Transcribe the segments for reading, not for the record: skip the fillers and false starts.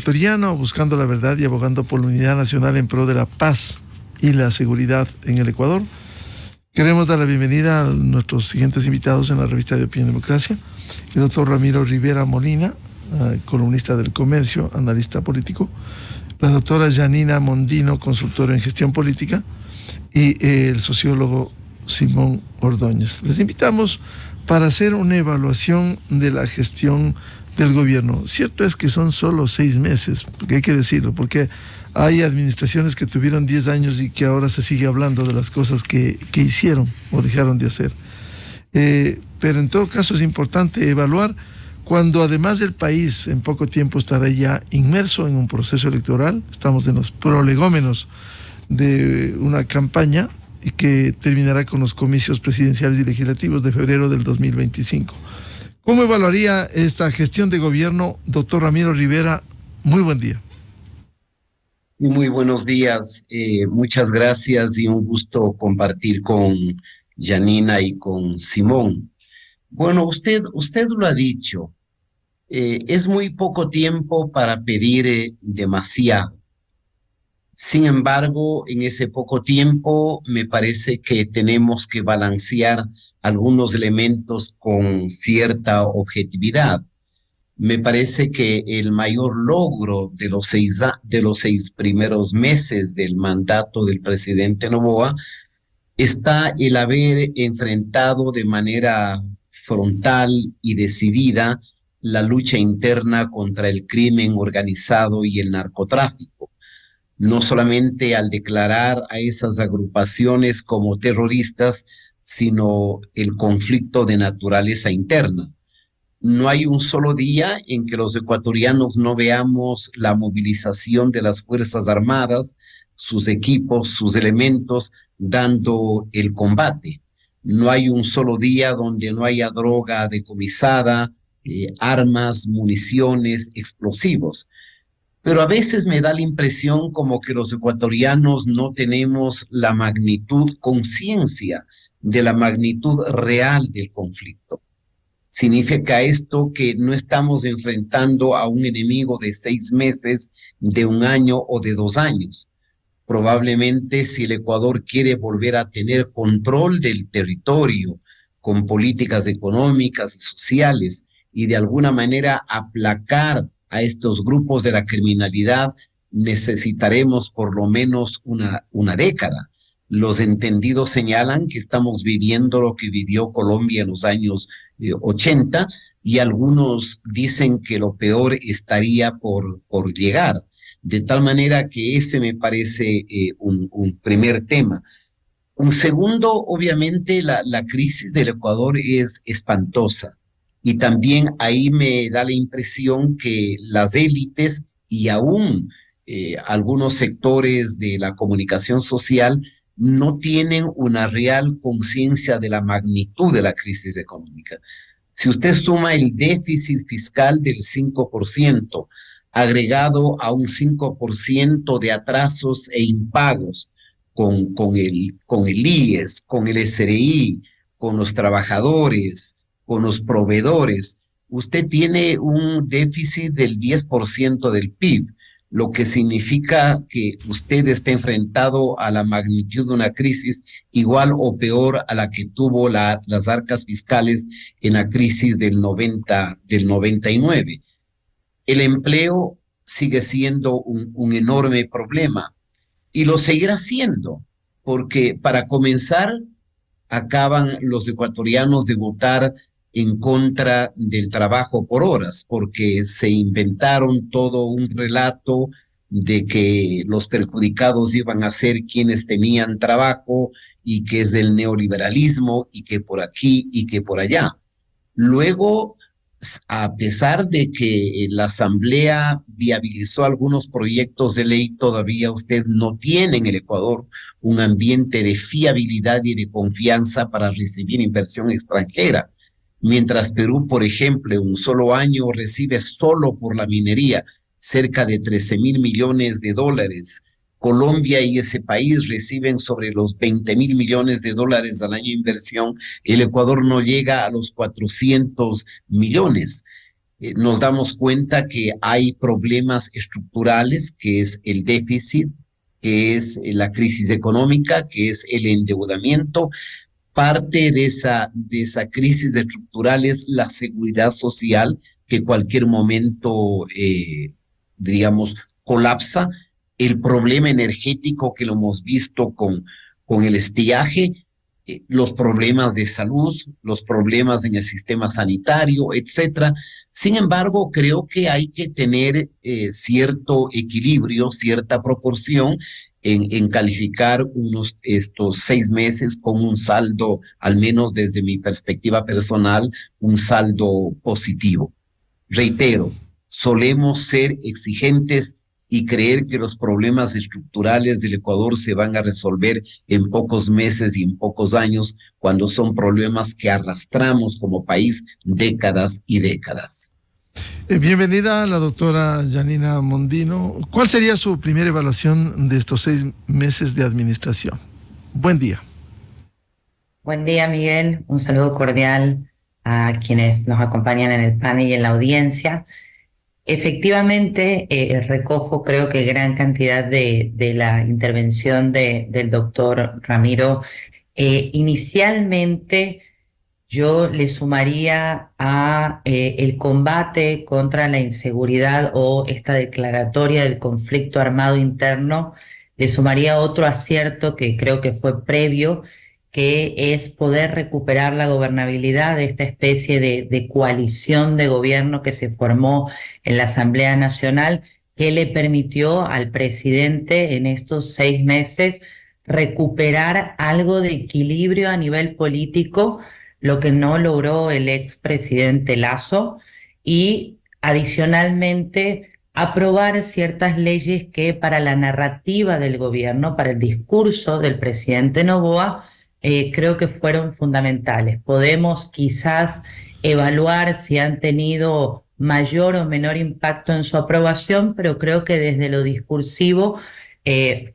ecuatoriano, buscando la verdad y abogando por la unidad nacional en pro de la paz y la seguridad en el Ecuador. Queremos dar la bienvenida a nuestros siguientes invitados en la revista de Opinión y Democracia: el doctor Ramiro Rivera Molina, columnista del Comercio, analista político; la doctora Janina Mondino, consultora en gestión política; y el sociólogo Simón Ordóñez. Les invitamos para hacer una evaluación de la gestión del gobierno. Cierto es que son solo 6 meses, porque hay que decirlo, porque hay administraciones que tuvieron 10 años y que ahora se sigue hablando de las cosas que hicieron o dejaron de hacer. Pero en todo caso es importante evaluar cuando, además del país en poco tiempo estará ya inmerso en un proceso electoral. Estamos en los prolegómenos de una campaña y que terminará con los comicios presidenciales y legislativos de febrero del 2025. ¿Cómo evaluaría esta gestión de gobierno, doctor Ramiro Rivera? Muy buen día. Muy buenos días, muchas gracias y un gusto compartir con Janina y con Simón. Bueno, usted lo ha dicho, es muy poco tiempo para pedir demasiado. Sin embargo, en ese poco tiempo me parece que tenemos que balancear algunos elementos con cierta objetividad. Me parece que el mayor logro de los 6 primeros meses del mandato del presidente Noboa está el haber enfrentado de manera frontal y decidida la lucha interna contra el crimen organizado y el narcotráfico. No solamente al declarar a esas agrupaciones como terroristas, sino el conflicto de naturaleza interna. No hay un solo día en que los ecuatorianos no veamos la movilización de las Fuerzas Armadas, sus equipos, sus elementos, dando el combate. No hay un solo día donde no haya droga decomisada, armas, municiones, explosivos. Pero a veces me da la impresión como que los ecuatorianos no tenemos la magnitud, conciencia de la magnitud real del conflicto. Significa esto que no estamos enfrentando a un enemigo de 6 meses, de 1 año o de 2 años. Probablemente si el Ecuador quiere volver a tener control del territorio con políticas económicas y sociales y de alguna manera aplacar a estos grupos de la criminalidad, necesitaremos por lo menos una década. Los entendidos señalan que estamos viviendo lo que vivió Colombia en los años 80 y algunos dicen que lo peor estaría por llegar. De tal manera que ese me parece un primer tema. Un segundo, obviamente, la crisis del Ecuador es espantosa. Y también ahí me da la impresión que las élites y aún algunos sectores de la comunicación social no tienen una real conciencia de la magnitud de la crisis económica. Si usted suma el déficit fiscal del 5%, agregado a un 5% de atrasos e impagos con el IES, con el SRI, con los trabajadores, con los proveedores, usted tiene un déficit del 10% del PIB, lo que significa que usted está enfrentado a la magnitud de una crisis igual o peor a la que tuvo las arcas fiscales en la crisis del 99. El empleo sigue siendo un enorme problema y lo seguirá siendo, porque para comenzar, acaban los ecuatorianos de votar en contra del trabajo por horas, porque se inventaron todo un relato de que los perjudicados iban a ser quienes tenían trabajo y que es el neoliberalismo y que por aquí y que por allá. Luego, a pesar de que la Asamblea viabilizó algunos proyectos de ley, todavía usted no tiene en el Ecuador un ambiente de fiabilidad y de confianza para recibir inversión extranjera. Mientras Perú, por ejemplo, en un solo año recibe solo por la minería cerca de 13,000 millones de dólares. Colombia y ese país reciben sobre los 20,000 millones de dólares al año de inversión. El Ecuador no llega a los 400 millones. nos damos cuenta que hay problemas estructurales, que es el déficit, que es la crisis económica, que es el endeudamiento. Parte de esa crisis estructural es la seguridad social, que cualquier momento, digamos, colapsa. El problema energético que lo hemos visto con el estiaje, los problemas de salud, los problemas en el sistema sanitario, etcétera. Sin embargo, creo que hay que tener cierto equilibrio, cierta proporción en calificar estos 6 meses con un saldo, al menos desde mi perspectiva personal, un saldo positivo. Reitero, solemos ser exigentes y creer que los problemas estructurales del Ecuador se van a resolver en pocos meses y en pocos años, cuando son problemas que arrastramos como país décadas y décadas. Bienvenida a la doctora Janina Mondino. ¿Cuál sería su primera evaluación de estos 6 meses de administración? Buen día. Buen día, Miguel. Un saludo cordial a quienes nos acompañan en el panel y en la audiencia. Efectivamente, recojo creo que gran cantidad de la intervención del doctor Ramiro. Inicialmente, yo le sumaría a el combate contra la inseguridad o esta declaratoria del conflicto armado interno, le sumaría otro acierto que creo que fue previo, que es poder recuperar la gobernabilidad de esta especie de coalición de gobierno que se formó en la Asamblea Nacional, que le permitió al presidente en estos 6 meses recuperar algo de equilibrio a nivel político, lo que no logró el expresidente Lasso, y adicionalmente aprobar ciertas leyes que para la narrativa del gobierno, para el discurso del presidente Noboa, creo que fueron fundamentales. Podemos quizás evaluar si han tenido mayor o menor impacto en su aprobación, pero creo que desde lo discursivo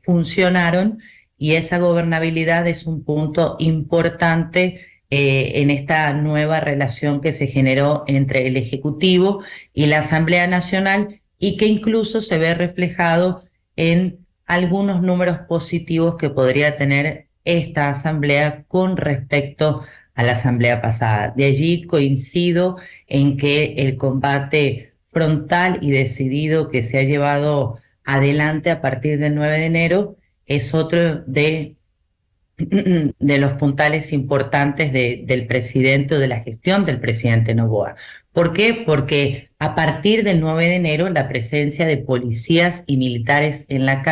funcionaron, y esa gobernabilidad es un punto importante en esta nueva relación que se generó entre el Ejecutivo y la Asamblea Nacional, y que incluso se ve reflejado en algunos números positivos que podría tener esta asamblea con respecto a la asamblea pasada. De allí coincido en que el combate frontal y decidido que se ha llevado adelante a partir del 9 de enero es otro de los puntales importantes del presidente o de la gestión del presidente Noboa. ¿Por qué? Porque a partir del 9 de enero la presencia de policías y militares en las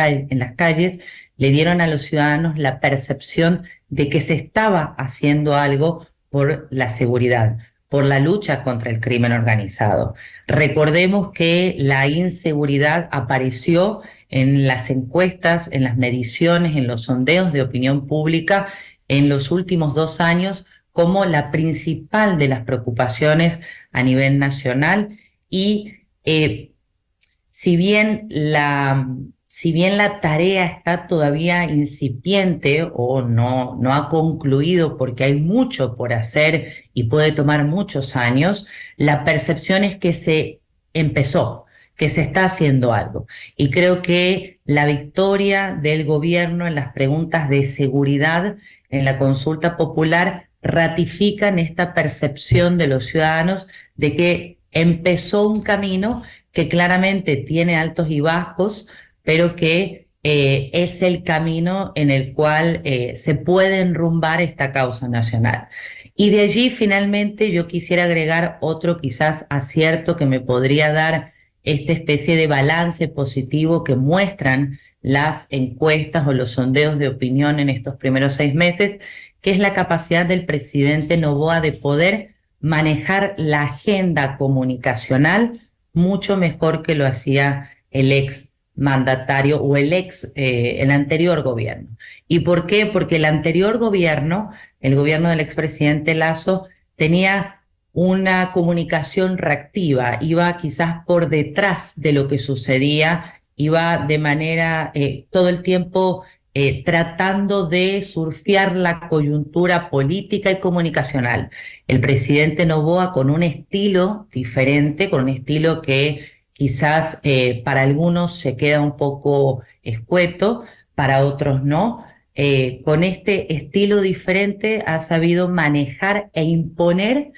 calles le dieron a los ciudadanos la percepción de que se estaba haciendo algo por la seguridad, por la lucha contra el crimen organizado. Recordemos que la inseguridad apareció en las encuestas, en las mediciones, en los sondeos de opinión pública en los últimos 2 años como la principal de las preocupaciones a nivel nacional, y si bien la tarea está todavía incipiente o no ha concluido porque hay mucho por hacer y puede tomar muchos años, la percepción es que se empezó, que se está haciendo algo. Y creo que la victoria del gobierno en las preguntas de seguridad en la consulta popular ratifican esta percepción de los ciudadanos de que empezó un camino que claramente tiene altos y bajos, pero que es el camino en el cual se puede enrumbar esta causa nacional. Y de allí finalmente yo quisiera agregar otro quizás acierto que me podría dar esta especie de balance positivo que muestran las encuestas o los sondeos de opinión en estos primeros 6 meses, que es la capacidad del presidente Noboa de poder manejar la agenda comunicacional mucho mejor que lo hacía el ex mandatario o el anterior gobierno. ¿Y por qué? Porque el anterior gobierno, el gobierno del expresidente Lasso, tenía una comunicación reactiva, iba quizás por detrás de lo que sucedía, iba de manera todo el tiempo tratando de surfear la coyuntura política y comunicacional. El presidente Noboa con un estilo diferente, con un estilo que quizás para algunos se queda un poco escueto, para otros no. Con este estilo diferente ha sabido manejar e imponer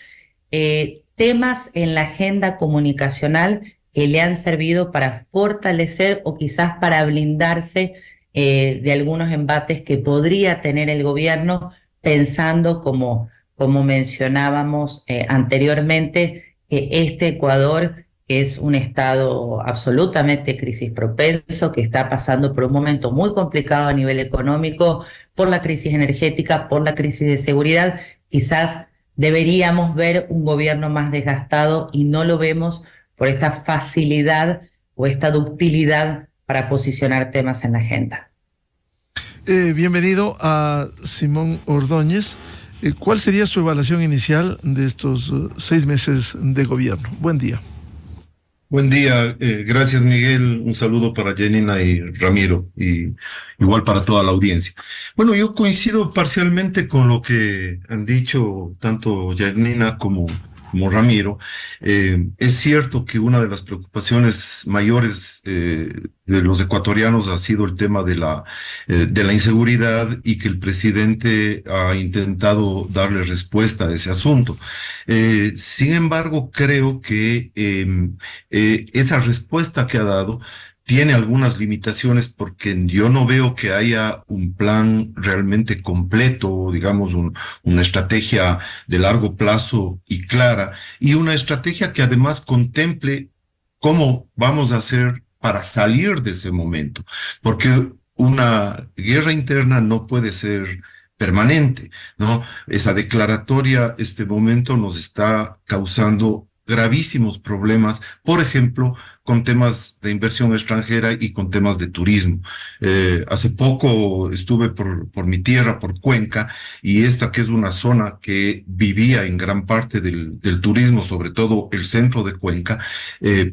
temas en la agenda comunicacional que le han servido para fortalecer o quizás para blindarse de algunos embates que podría tener el gobierno, pensando, como mencionábamos anteriormente, que este Ecuador es un estado absolutamente crisis propenso, que está pasando por un momento muy complicado a nivel económico, por la crisis energética, por la crisis de seguridad. Quizás deberíamos ver un gobierno más desgastado y no lo vemos por esta facilidad o esta ductilidad para posicionar temas en la agenda. Bienvenido a Simón Ordóñez. ¿Cuál sería su evaluación inicial de estos 6 meses de gobierno? Buen día. Buen día, gracias Miguel, un saludo para Janina y Ramiro y igual para toda la audiencia. Bueno, yo coincido parcialmente con lo que han dicho tanto Janina como Ramiro. Es cierto que una de las preocupaciones mayores de los ecuatorianos ha sido el tema de la inseguridad y que el presidente ha intentado darle respuesta a ese asunto. Sin embargo, creo que esa respuesta que ha dado tiene algunas limitaciones porque yo no veo que haya un plan realmente completo, digamos, una estrategia de largo plazo y clara, y una estrategia que además contemple cómo vamos a hacer para salir de ese momento, porque una guerra interna no puede ser permanente, ¿no? Esa declaratoria, este momento nos está causando gravísimos problemas, por ejemplo, con temas de inversión extranjera y con temas de turismo. Hace poco estuve por mi tierra, por Cuenca, y esta que es una zona que vivía en gran parte del turismo, sobre todo el centro de Cuenca,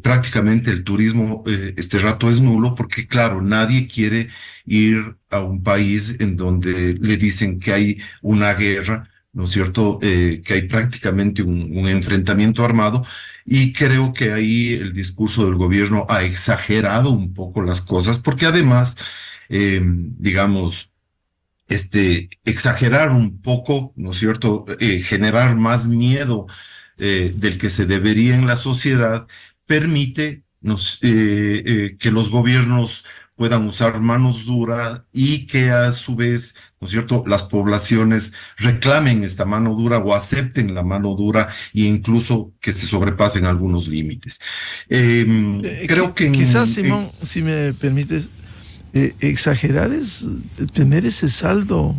prácticamente el turismo este rato es nulo porque, claro, nadie quiere ir a un país en donde le dicen que hay una guerra, ¿no es cierto?, que hay prácticamente un enfrentamiento armado, y creo que ahí el discurso del gobierno ha exagerado un poco las cosas, porque además, digamos, exagerar un poco, ¿no es cierto?, generar más miedo del que se debería en la sociedad, permite que los gobiernos puedan usar manos duras y que a su vez, ¿no es cierto?, las poblaciones reclamen esta mano dura o acepten la mano dura e incluso que se sobrepasen algunos límites. Creo que quizás, Simón, si me permites, exagerar es tener ese saldo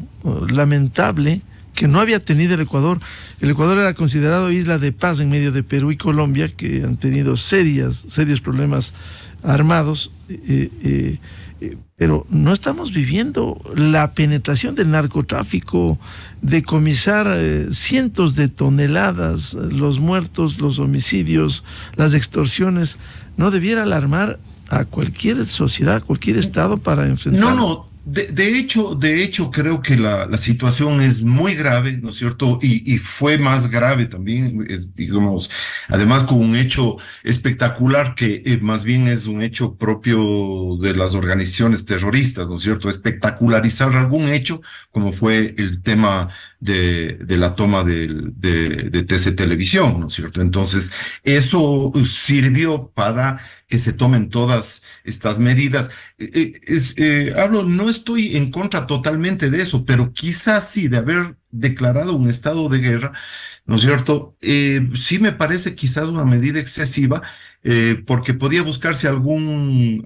lamentable que no había tenido el Ecuador. El Ecuador era considerado isla de paz en medio de Perú y Colombia, que han tenido serios problemas armados, pero no estamos viviendo la penetración del narcotráfico, decomisar cientos de toneladas, los muertos, los homicidios, las extorsiones. No debiera alarmar a cualquier sociedad, a cualquier estado para enfrentar. No. De hecho, creo que la situación es muy grave, ¿no es cierto? Y fue más grave también, digamos, además con un hecho espectacular que más bien es un hecho propio de las organizaciones terroristas, ¿no es cierto? Espectacularizar algún hecho, como fue el tema de la toma de TC Televisión, ¿no es cierto? Entonces, eso sirvió para que se tomen todas estas medidas. No estoy en contra totalmente de eso, pero quizás sí, de haber declarado un estado de guerra, ¿no es cierto? Sí me parece quizás una medida excesiva, porque podía buscarse algún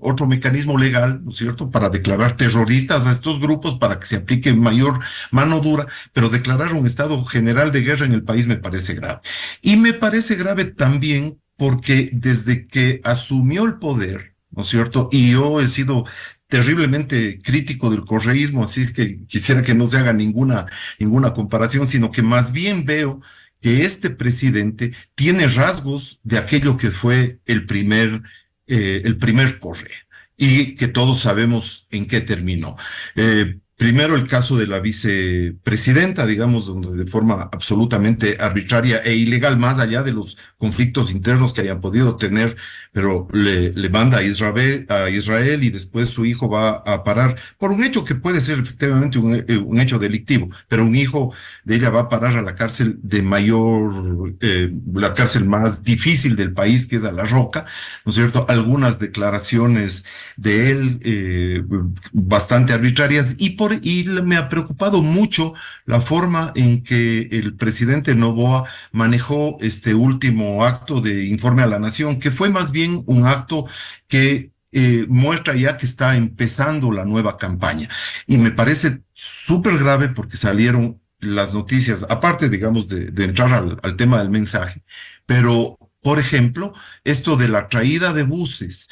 otro mecanismo legal, ¿no es cierto?, para declarar terroristas a estos grupos, para que se aplique mayor mano dura, pero declarar un estado general de guerra en el país me parece grave. Y me parece grave también porque desde que asumió el poder, ¿no es cierto?, y yo he sido terriblemente crítico del correísmo, así que quisiera que no se haga ninguna comparación, sino que más bien veo que este presidente tiene rasgos de aquello que fue el primer Correa. y que todos sabemos en qué terminó. Primero el caso de la vicepresidenta, digamos, donde de forma absolutamente arbitraria e ilegal, más allá de los conflictos internos que hayan podido tener, pero le manda a Israel y después su hijo va a parar por un hecho que puede ser efectivamente un hecho delictivo, pero un hijo de ella va a parar a la cárcel la cárcel más difícil del país, que es a La Roca, ¿no es cierto? Algunas declaraciones de él bastante arbitrarias y me ha preocupado mucho la forma en que el presidente Noboa manejó este último acto de informe a la nación, que fue más bien un acto que muestra ya que está empezando la nueva campaña. Y me parece súper grave porque salieron las noticias, aparte, digamos, de entrar al tema del mensaje, pero por ejemplo, esto de la traída de buses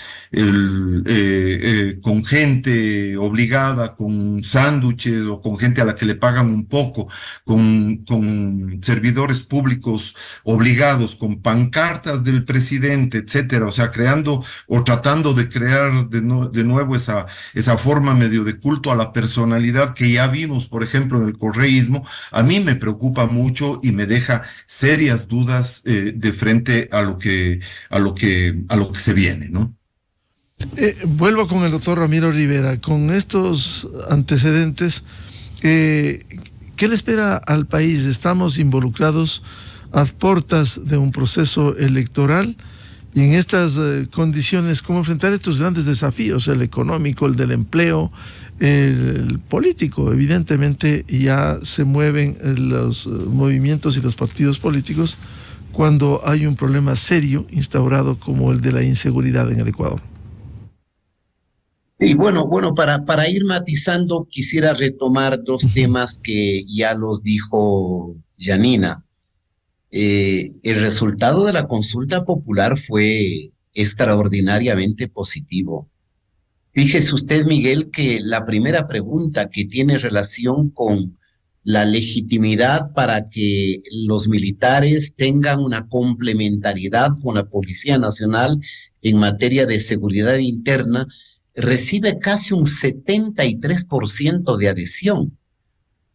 con gente obligada, con sándwiches o con gente a la que le pagan un poco, con servidores públicos obligados, con pancartas del presidente, etcétera, o sea, creando o tratando de crear de nuevo esa forma medio de culto a la personalidad que ya vimos, por ejemplo, en el correísmo, a mí me preocupa mucho y me deja serias dudas de frente a lo que se viene, ¿no? Vuelvo con el doctor Ramiro Rivera. Con estos antecedentes, ¿qué le espera al país? Estamos involucrados a puertas de un proceso electoral y en estas condiciones, ¿cómo enfrentar estos grandes desafíos? El económico, el del empleo, el político. Evidentemente ya se mueven los movimientos y los partidos políticos cuando hay un problema serio instaurado como el de la inseguridad en el Ecuador. Y bueno, para ir matizando, quisiera retomar dos temas que ya los dijo Janina. El resultado de la consulta popular fue extraordinariamente positivo. Fíjese usted, Miguel, que la primera pregunta que tiene relación con la legitimidad para que los militares tengan una complementariedad con la Policía Nacional en materia de seguridad interna, recibe casi un 73% de adhesión.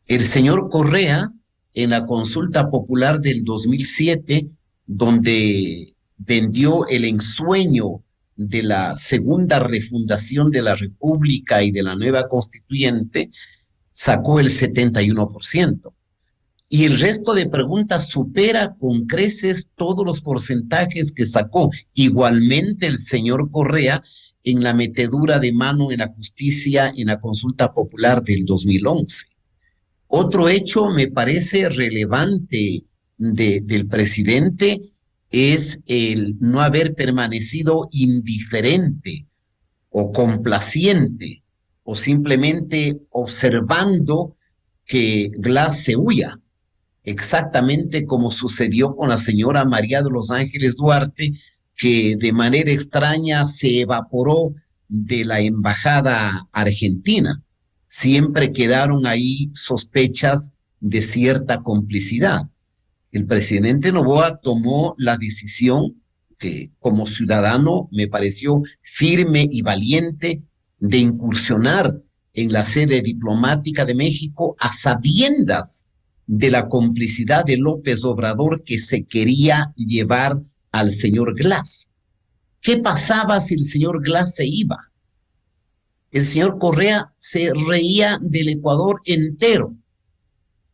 El señor Correa, en la consulta popular del 2007, donde vendió el ensueño de la segunda refundación de la República y de la nueva constituyente, sacó el 71%. Y el resto de preguntas supera con creces todos los porcentajes que sacó igualmente el señor Correa en la metedura de mano en la justicia en la consulta popular del 2011. Otro hecho me parece relevante del presidente es el no haber permanecido indiferente o complaciente o simplemente observando que Glass se huya, exactamente como sucedió con la señora María de los Ángeles Duarte, que de manera extraña se evaporó de la embajada argentina. Siempre quedaron ahí sospechas de cierta complicidad. El presidente Noboa tomó la decisión que como ciudadano me pareció firme y valiente de incursionar en la sede diplomática de México a sabiendas de la complicidad de López Obrador que se quería llevar al señor Glass. ¿Qué pasaba si el señor Glass se iba? El señor Correa se reía del Ecuador entero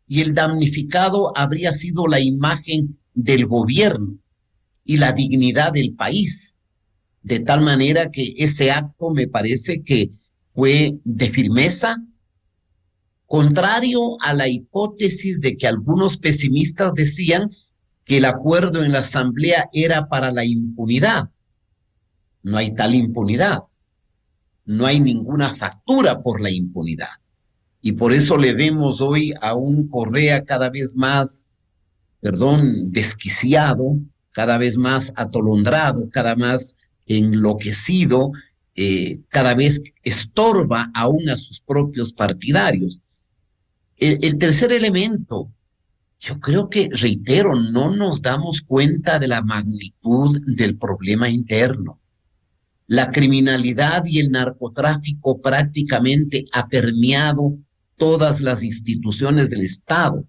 y el damnificado habría sido la imagen del gobierno y la dignidad del país. De tal manera que ese acto me parece que fue de firmeza, contrario a la hipótesis de que algunos pesimistas decían que el acuerdo en la Asamblea era para la impunidad. No hay tal impunidad. No hay ninguna factura por la impunidad. Y por eso le vemos hoy a un Correa cada vez más, desquiciado, cada vez más atolondrado, cada más enloquecido, cada vez estorba aún a sus propios partidarios. El tercer elemento, yo creo que, reitero, no nos damos cuenta de la magnitud del problema interno. La criminalidad y el narcotráfico prácticamente ha permeado todas las instituciones del Estado.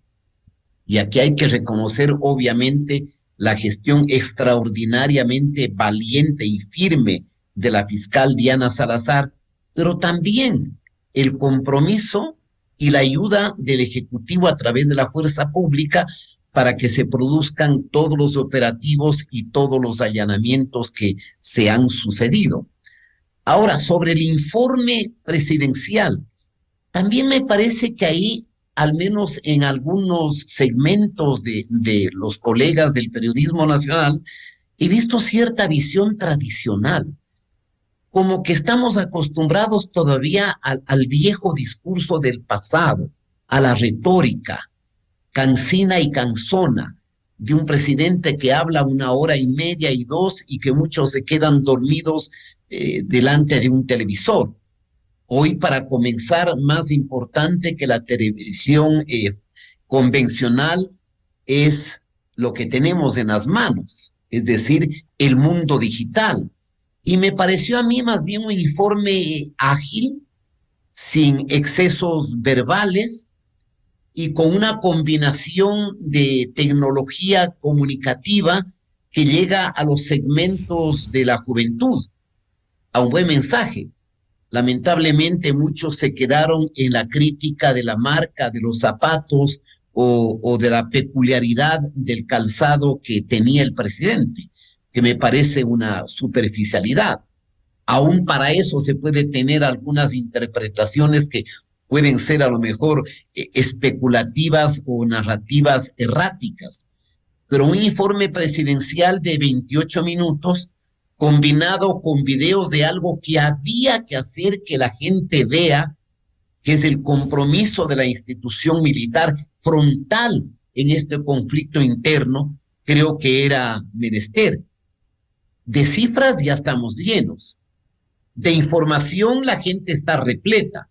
Y aquí hay que reconocer, obviamente, la gestión extraordinariamente valiente y firme de la fiscal Diana Salazar, pero también el compromiso y la ayuda del Ejecutivo a través de la fuerza pública para que se produzcan todos los operativos y todos los allanamientos que se han sucedido. Ahora, sobre el informe presidencial, también me parece que ahí, al menos en algunos segmentos de los colegas del periodismo nacional, he visto cierta visión tradicional, como que estamos acostumbrados todavía al viejo discurso del pasado, a la retórica cansina y cansona de un presidente que habla 1 hora y media y 2 y que muchos se quedan dormidos delante de un televisor. Hoy, para comenzar, más importante que la televisión convencional es lo que tenemos en las manos, es decir, el mundo digital. Y me pareció a mí más bien un informe ágil, sin excesos verbales y con una combinación de tecnología comunicativa que llega a los segmentos de la juventud, a un buen mensaje. Lamentablemente muchos se quedaron en la crítica de la marca de los zapatos o de la peculiaridad del calzado que tenía el presidente, que me parece una superficialidad. Aún para eso se puede tener algunas interpretaciones que pueden ser a lo mejor especulativas o narrativas erráticas, pero un informe presidencial de 28 minutos combinado con videos de algo que había que hacer que la gente vea, que es el compromiso de la institución militar frontal en este conflicto interno, creo que era menester. De cifras ya estamos llenos. De información la gente está repleta,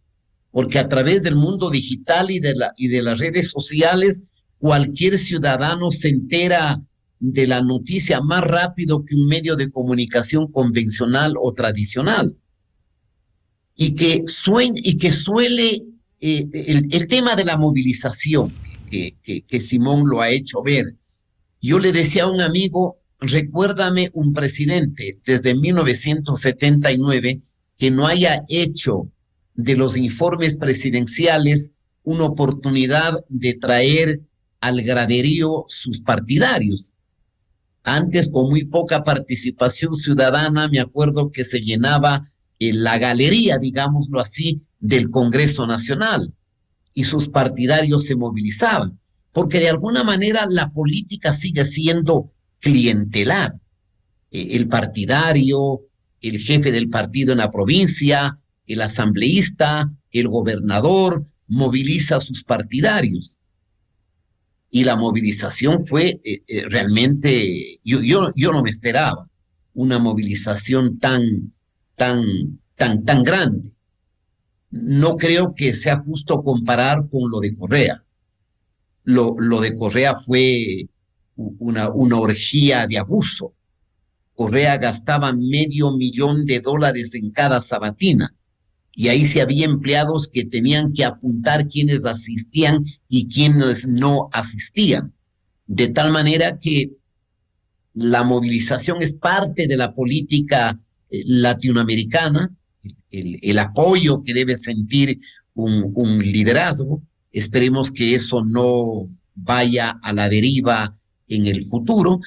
porque a través del mundo digital y de las redes sociales, cualquier ciudadano se entera de la noticia más rápido que un medio de comunicación convencional o tradicional. Y que suele el tema de la movilización, que Simón lo ha hecho ver. Yo le decía a un amigo, recuérdame un presidente desde 1979 que no haya hecho de los informes presidenciales una oportunidad de traer al graderío sus partidarios. Antes, con muy poca participación ciudadana, me acuerdo que se llenaba la galería, digámoslo así, del Congreso Nacional y sus partidarios se movilizaban, porque de alguna manera la política sigue siendo clientelar. El partidario, el jefe del partido en la provincia, el asambleísta, el gobernador, moviliza a sus partidarios. Y la movilización fue realmente, yo no me esperaba una movilización tan grande. No creo que sea justo comparar con lo de Correa. Lo de Correa fue una orgía de abuso. Correa gastaba $500,000 en cada sabatina. Y ahí sí había empleados que tenían que apuntar quiénes asistían y quiénes no asistían. De tal manera que la movilización es parte de la política latinoamericana, el apoyo que debe sentir un liderazgo. Esperemos que eso no vaya a la deriva en el futuro.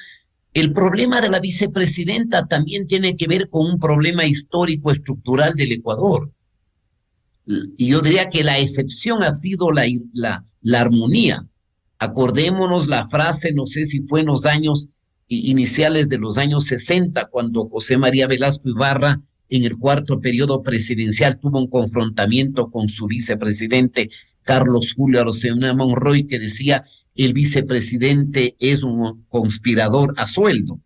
El problema de la vicepresidenta también tiene que ver con un problema histórico estructural del Ecuador. Y yo diría que la excepción ha sido la armonía. Acordémonos la frase, no sé si fue en los años iniciales de los años 60, cuando José María Velasco Ibarra, en el 4º periodo presidencial, tuvo un confrontamiento con su vicepresidente Carlos Julio Arosemena Monroy, que decía: el vicepresidente es un conspirador a sueldo.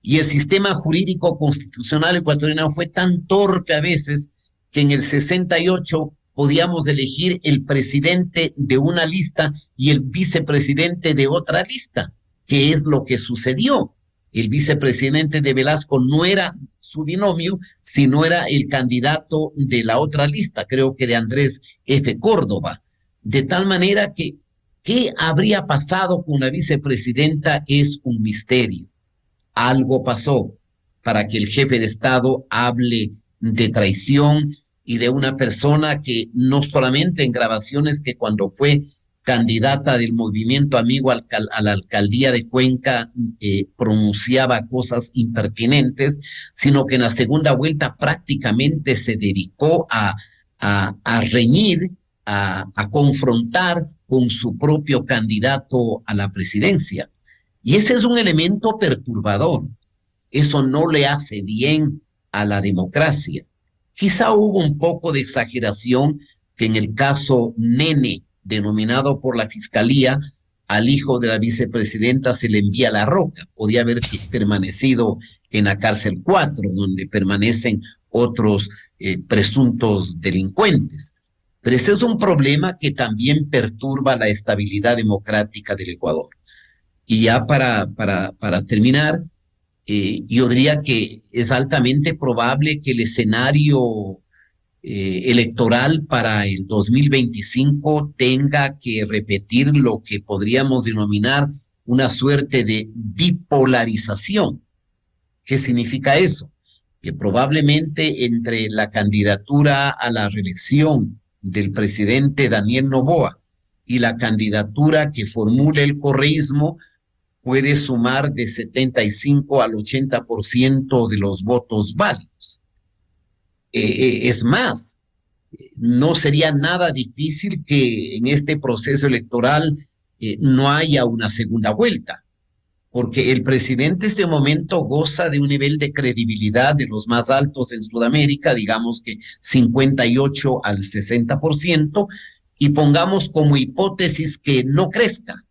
Y el sistema jurídico constitucional ecuatoriano fue tan torpe a veces que en el 68 podíamos elegir el presidente de una lista y el vicepresidente de otra lista, que es lo que sucedió. el vicepresidente de Velasco no era su binomio, sino era el candidato de la otra lista, creo que de Andrés F. Córdoba. De tal manera que, ¿qué habría pasado con la vicepresidenta? Es un misterio. Algo pasó para que el jefe de Estado hable de traición y de una persona que no solamente en grabaciones, que cuando fue candidata del movimiento amigo a la alcaldía de Cuenca pronunciaba cosas impertinentes, sino que en la segunda vuelta prácticamente se dedicó a reñir, a confrontar con su propio candidato a la presidencia. Y ese es un elemento perturbador. Eso no le hace bien a la democracia. Quizá hubo un poco de exageración que en el caso Nene, denominado por la Fiscalía, al hijo de la vicepresidenta se le envía la roca. Podía haber permanecido en la cárcel 4, donde permanecen otros presuntos delincuentes. Pero ese es un problema que también perturba la estabilidad democrática del Ecuador. Y ya para terminar, yo diría que es altamente probable que el escenario electoral para el 2025 tenga que repetir lo que podríamos denominar una suerte de bipolarización. ¿Qué significa eso? Que probablemente entre la candidatura a la reelección del presidente Daniel Noboa y la candidatura que formule el correísmo puede sumar de 75 al 80% de los votos válidos. Es más, no sería nada difícil que en este proceso electoral no haya una segunda vuelta, porque el presidente en este momento goza de un nivel de credibilidad de los más altos en Sudamérica, digamos que 58 al 60%, y pongamos como hipótesis que no crezca,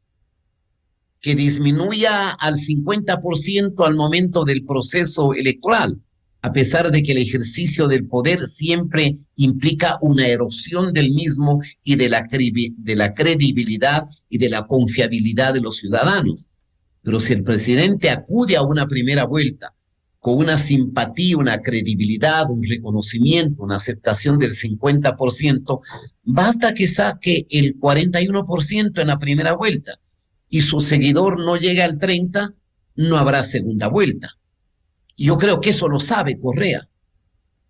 que disminuya al 50% al momento del proceso electoral, a pesar de que el ejercicio del poder siempre implica una erosión del mismo y de la credibilidad y de la confiabilidad de los ciudadanos. Pero si el presidente acude a una primera vuelta con una simpatía, una credibilidad, un reconocimiento, una aceptación del 50%, basta que saque el 41% en la primera vuelta y su seguidor no llega al 30%, no habrá segunda vuelta. Yo creo que eso lo sabe Correa,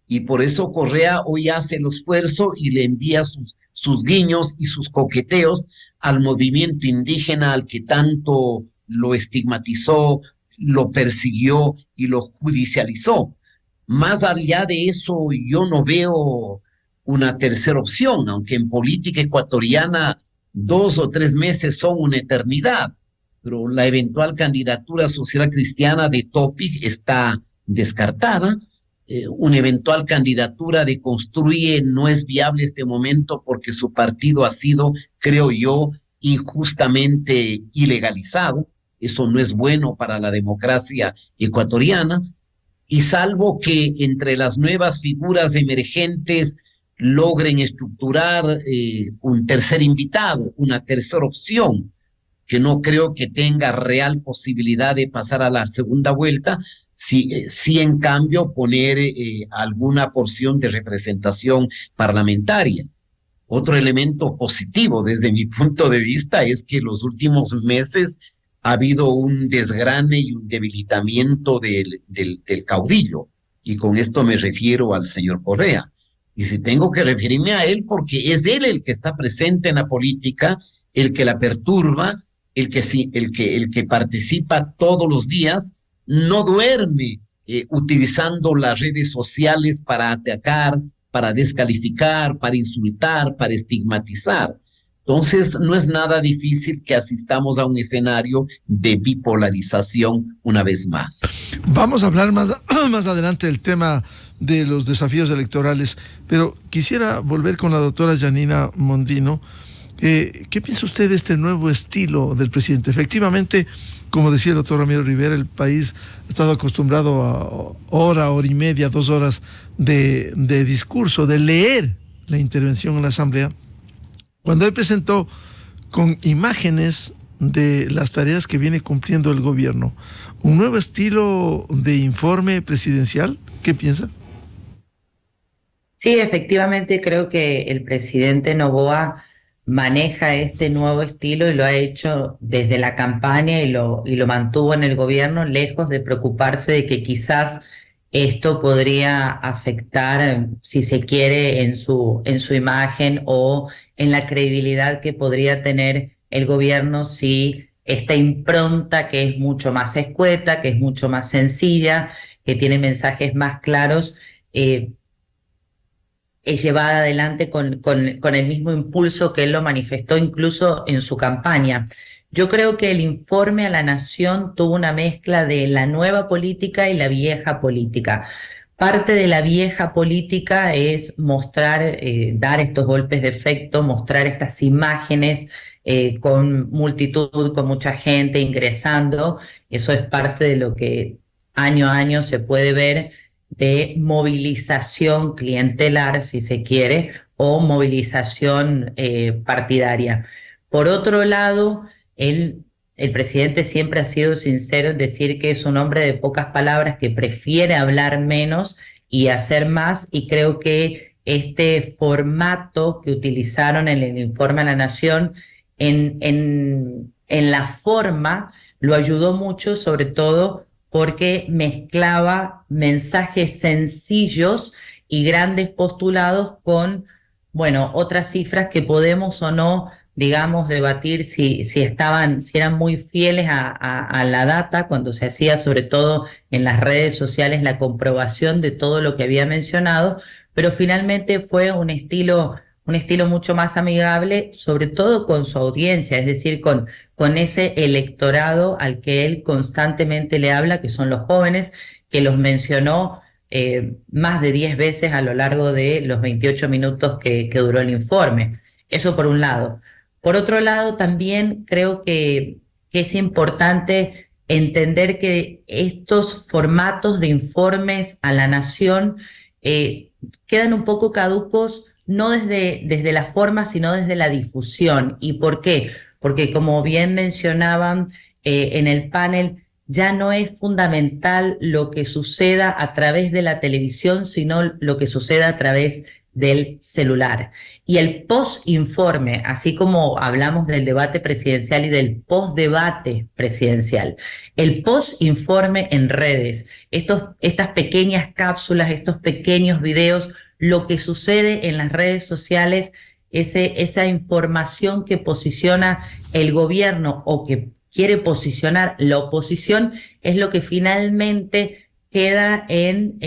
y por eso Correa hoy hace el esfuerzo y le envía sus guiños y sus coqueteos al movimiento indígena al que tanto lo estigmatizó, lo persiguió y lo judicializó. Más allá de eso, yo no veo una tercera opción, aunque en política ecuatoriana 2 o 3 meses son una eternidad. Pero la eventual candidatura social cristiana de Topic está descartada. Una eventual candidatura de Construye no es viable en este momento porque su partido ha sido, creo yo, injustamente ilegalizado. Eso no es bueno para la democracia ecuatoriana. Y salvo que entre las nuevas figuras emergentes logren estructurar un tercer invitado, una tercera opción, que no creo que tenga real posibilidad de pasar a la segunda vuelta, sí en cambio poner alguna porción de representación parlamentaria. Otro elemento positivo desde mi punto de vista es que los últimos meses ha habido un desgrane y un debilitamiento del caudillo, y con esto me refiero al señor Correa. Y si tengo que referirme a él, porque es él el que está presente en la política, el que la perturba, el que participa todos los días, no duerme utilizando las redes sociales para atacar, para descalificar, para insultar, para estigmatizar. Entonces, no es nada difícil que asistamos a un escenario de bipolarización una vez más. Vamos a hablar más adelante del tema de los desafíos electorales, pero quisiera volver con la doctora Janina Mondino. ¿Qué piensa usted de este nuevo estilo del presidente? Efectivamente, como decía el doctor Ramiro Rivera, el país ha estado acostumbrado a hora y media, 2 horas de discurso, de leer la intervención en la Asamblea. Cuando él presentó con imágenes de las tareas que viene cumpliendo el gobierno? ¿Un nuevo estilo de informe presidencial? ¿Qué piensa? Sí, efectivamente creo que el presidente Noboa maneja este nuevo estilo y lo ha hecho desde la campaña y lo mantuvo en el gobierno, lejos de preocuparse de que quizás esto podría afectar, si se quiere, en su imagen o en la credibilidad que podría tener el gobierno si esta impronta, que es mucho más escueta, que es mucho más sencilla, que tiene mensajes más claros, es llevada adelante con el mismo impulso que él lo manifestó incluso en su campaña. Yo creo que el informe a la Nación tuvo una mezcla de la nueva política y la vieja política. Parte de la vieja política es mostrar, dar estos golpes de efecto, mostrar estas imágenes con multitud, con mucha gente ingresando. Eso es parte de lo que año a año se puede ver de movilización clientelar, si se quiere, o movilización partidaria. Por otro lado, el presidente siempre ha sido sincero en decir que es un hombre de pocas palabras, que prefiere hablar menos y hacer más, y creo que este formato que utilizaron en el informe a la Nación en la forma lo ayudó mucho, sobre todo porque mezclaba mensajes sencillos y grandes postulados con, bueno, otras cifras que podemos o no, digamos, debatir si eran muy fieles a la data, cuando se hacía sobre todo en las redes sociales la comprobación de todo lo que había mencionado, pero finalmente fue un estilo mucho más amigable, sobre todo con su audiencia, es decir, con ese electorado al que él constantemente le habla, que son los jóvenes, que los mencionó más de 10 veces a lo largo de los 28 minutos que duró el informe. Eso por un lado. Por otro lado, también creo que es importante entender que estos formatos de informes a la Nación quedan un poco caducos, no desde la forma, sino desde la difusión. ¿Y por qué? Porque, como bien mencionaban en el panel, ya no es fundamental lo que suceda a través de la televisión, sino lo que suceda a través del celular. Y el post-informe, así como hablamos del debate presidencial y del post-debate presidencial, el post-informe en redes, estas pequeñas cápsulas, estos pequeños videos, lo que sucede en las redes sociales, esa información que posiciona el gobierno o que quiere posicionar la oposición, es lo que finalmente queda en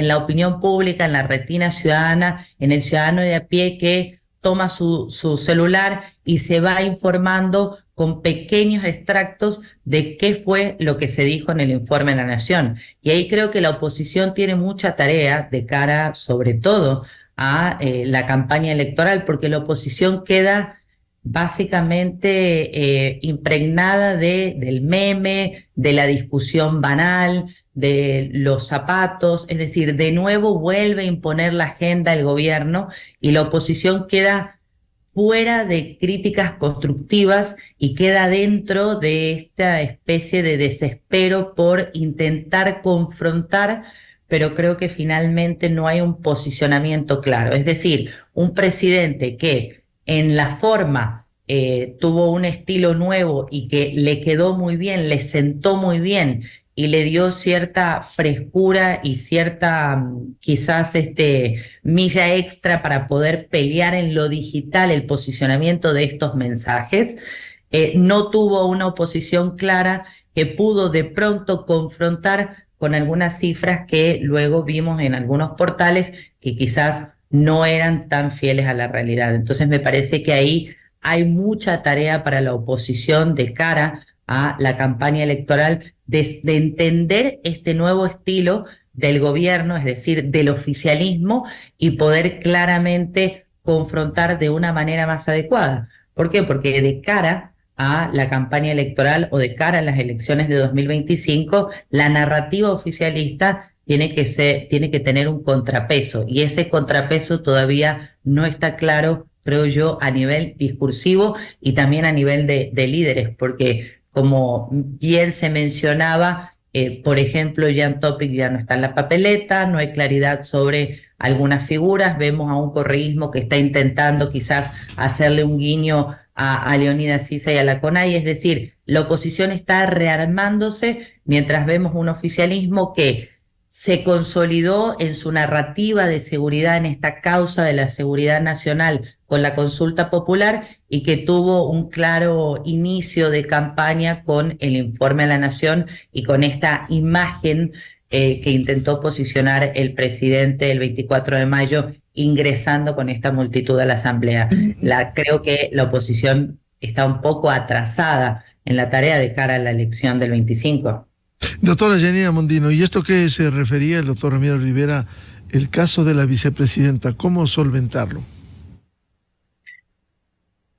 la opinión pública, en la retina ciudadana, en el ciudadano de a pie que toma su celular y se va informando con pequeños extractos de qué fue lo que se dijo en el informe de la Nación. Y ahí creo que la oposición tiene mucha tarea de cara, sobre todo, a la campaña electoral, porque la oposición queda básicamente impregnada del meme, de la discusión banal, de los zapatos, es decir, de nuevo vuelve a imponer la agenda el gobierno y la oposición queda fuera de críticas constructivas y queda dentro de esta especie de desespero por intentar confrontar, pero creo que finalmente no hay un posicionamiento claro. Es decir, un presidente que en la forma tuvo un estilo nuevo y que le quedó muy bien, le sentó muy bien y le dio cierta frescura y cierta quizás milla extra para poder pelear en lo digital el posicionamiento de estos mensajes. No tuvo una oposición clara que pudo de pronto confrontar con algunas cifras que luego vimos en algunos portales que quizás no eran tan fieles a la realidad. Entonces me parece que ahí hay mucha tarea para la oposición de cara a la campaña electoral de entender este nuevo estilo del gobierno, es decir, del oficialismo, y poder claramente confrontar de una manera más adecuada. ¿Por qué? Porque de cara a la campaña electoral o de cara a las elecciones de 2025, la narrativa oficialista tiene que tener un contrapeso, y ese contrapeso todavía no está claro creo yo, a nivel discursivo y también a nivel de líderes, porque como bien se mencionaba, por ejemplo, Jan Topic ya no está en la papeleta, no hay claridad sobre algunas figuras, vemos a un correísmo que está intentando quizás hacerle un guiño a Leonidas Sisa y a la CONAI, es decir, la oposición está rearmándose mientras vemos un oficialismo que se consolidó en su narrativa de seguridad, en esta causa de la seguridad nacional con la consulta popular y que tuvo un claro inicio de campaña con el informe a la Nación y con esta imagen que intentó posicionar el presidente el 24 de mayo ingresando con esta multitud a la Asamblea. Creo que la oposición está un poco atrasada en la tarea de cara a la elección del 25. Doctora Janina Mondino, ¿y esto qué se refería el doctor Ramiro Rivera, el caso de la vicepresidenta? ¿Cómo solventarlo?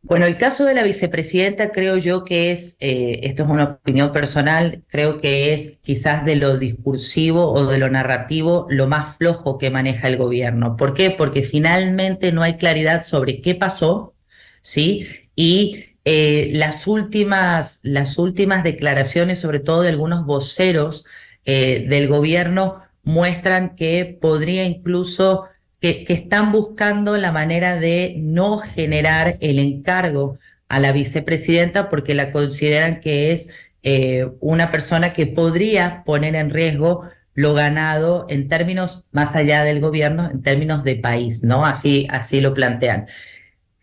Bueno, el caso de la vicepresidenta creo yo que es, esto es una opinión personal, creo que es quizás de lo discursivo o de lo narrativo lo más flojo que maneja el gobierno. ¿Por qué? Porque finalmente no hay claridad sobre qué pasó, ¿sí? Y las últimas declaraciones, sobre todo de algunos voceros del gobierno, muestran que podría incluso, que están buscando la manera de no generar el encargo a la vicepresidenta porque la consideran que es una persona que podría poner en riesgo lo ganado en términos, más allá del gobierno, en términos de país, ¿no? Así lo plantean.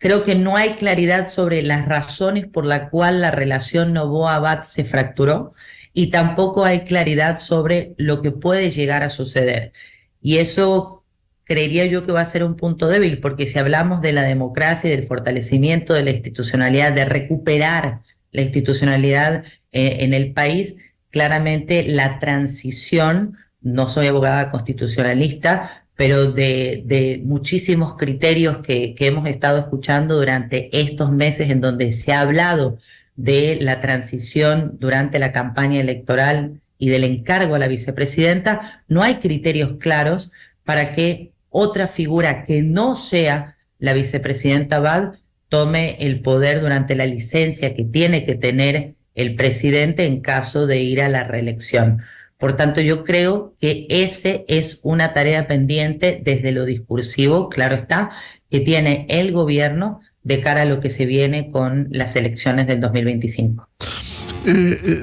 Creo que no hay claridad sobre las razones por las cuales la relación Noboa-Abad se fracturó y tampoco hay claridad sobre lo que puede llegar a suceder. Y eso creería yo que va a ser un punto débil, porque si hablamos de la democracia y del fortalecimiento de la institucionalidad, de recuperar la institucionalidad en el país, claramente la transición, no soy abogada constitucionalista, pero de muchísimos criterios que hemos estado escuchando durante estos meses en donde se ha hablado de la transición durante la campaña electoral y del encargo a la vicepresidenta, no hay criterios claros para que otra figura que no sea la vicepresidenta Abad tome el poder durante la licencia que tiene que tener el presidente en caso de ir a la reelección. Por tanto, yo creo que ese es una tarea pendiente desde lo discursivo, claro está, que tiene el gobierno de cara a lo que se viene con las elecciones del 2025.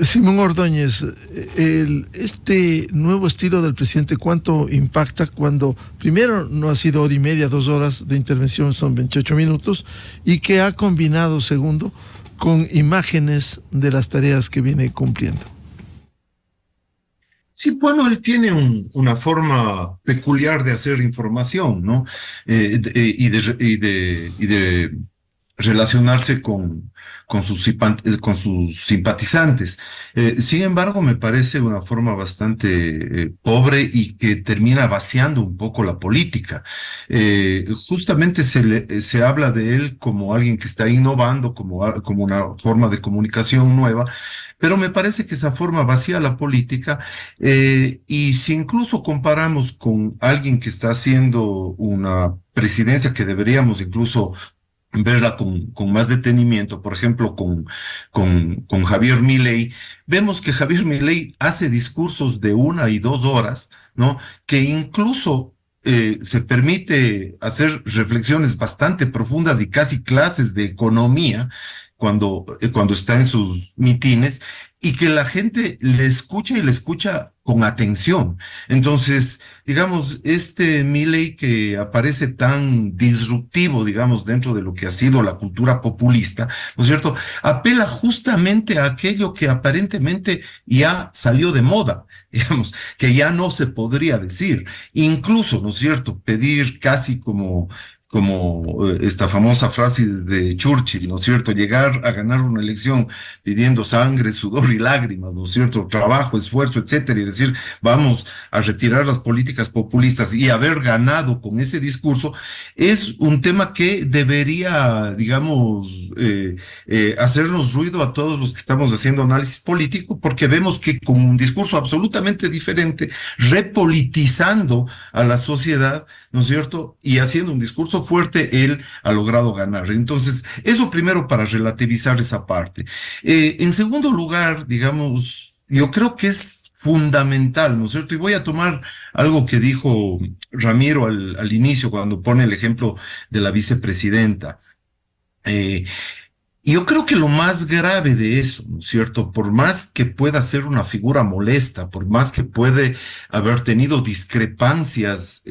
Simón Ordóñez, este nuevo estilo del presidente, ¿cuánto impacta cuando primero no ha sido hora y media, 2 horas de intervención, son 28 minutos, y que ha combinado, segundo, con imágenes de las tareas que viene cumpliendo? Sí, bueno, él tiene una forma peculiar de hacer información, ¿no? Y de relacionarse con sus simpatizantes. Sin embargo, me parece una forma bastante pobre y que termina vaciando un poco la política. Justamente se habla de él como alguien que está innovando, como una forma de comunicación nueva, pero me parece que esa forma vacía la política, y si incluso comparamos con alguien que está haciendo una presidencia que deberíamos incluso verla con más detenimiento, por ejemplo, con Javier Milei, vemos que Javier Milei hace discursos de 1 y 2 horas, ¿no? Que incluso se permite hacer reflexiones bastante profundas y casi clases de economía cuando está en sus mitines, y que la gente le escucha y le escucha con atención. Entonces, digamos, este Milei que aparece tan disruptivo, digamos, dentro de lo que ha sido la cultura populista, ¿no es cierto?, apela justamente a aquello que aparentemente ya salió de moda, digamos, que ya no se podría decir. Incluso, ¿no es cierto?, pedir casi como esta famosa frase de Churchill, ¿no es cierto?, llegar a ganar una elección pidiendo sangre, sudor y lágrimas, ¿no es cierto?, trabajo, esfuerzo, etcétera, y decir, vamos a retirar las políticas populistas y haber ganado con ese discurso, es un tema que debería, digamos, hacernos ruido a todos los que estamos haciendo análisis político, porque vemos que con un discurso absolutamente diferente, repolitizando a la sociedad, ¿no es cierto?, y haciendo un discurso fuerte él ha logrado ganar. Entonces, eso primero para relativizar esa parte. En segundo lugar, digamos, yo creo que es fundamental, ¿no es cierto? Y voy a tomar algo que dijo Ramiro al inicio, cuando pone el ejemplo de la vicepresidenta. Yo creo que lo más grave de eso, ¿no es cierto? Por más que pueda ser una figura molesta, por más que puede haber tenido discrepancias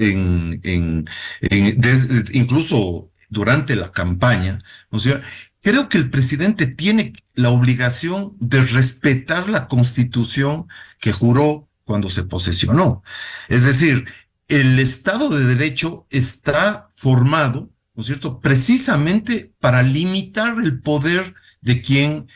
incluso durante la campaña, ¿no es cierto? Creo que el presidente tiene la obligación de respetar la Constitución que juró cuando se posesionó. Es decir, el Estado de Derecho está formado, ¿no es cierto?, precisamente para limitar el poder de quien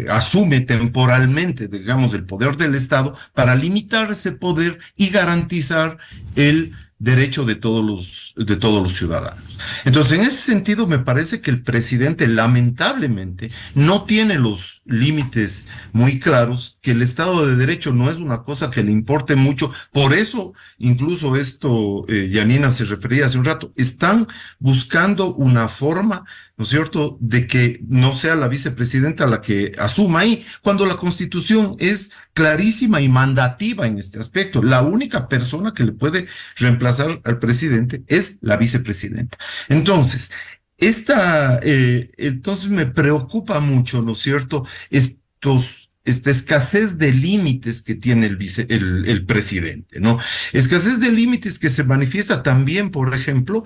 asume temporalmente, digamos, el poder del Estado, para limitar ese poder y garantizar el derecho de todos los ciudadanos. Entonces, en ese sentido, me parece que el presidente, lamentablemente, no tiene los límites muy claros, que el Estado de Derecho no es una cosa que le importe mucho. Por eso, incluso esto, Janina se refería hace un rato, están buscando una forma, ¿no es cierto?, de que no sea la vicepresidenta la que asuma ahí, cuando la Constitución es clarísima y mandativa en este aspecto. La única persona que le puede reemplazar al presidente es la vicepresidenta. Entonces, entonces me preocupa mucho, ¿no es cierto?, esta escasez de límites que tiene el presidente, ¿no? Escasez de límites que se manifiesta también, por ejemplo,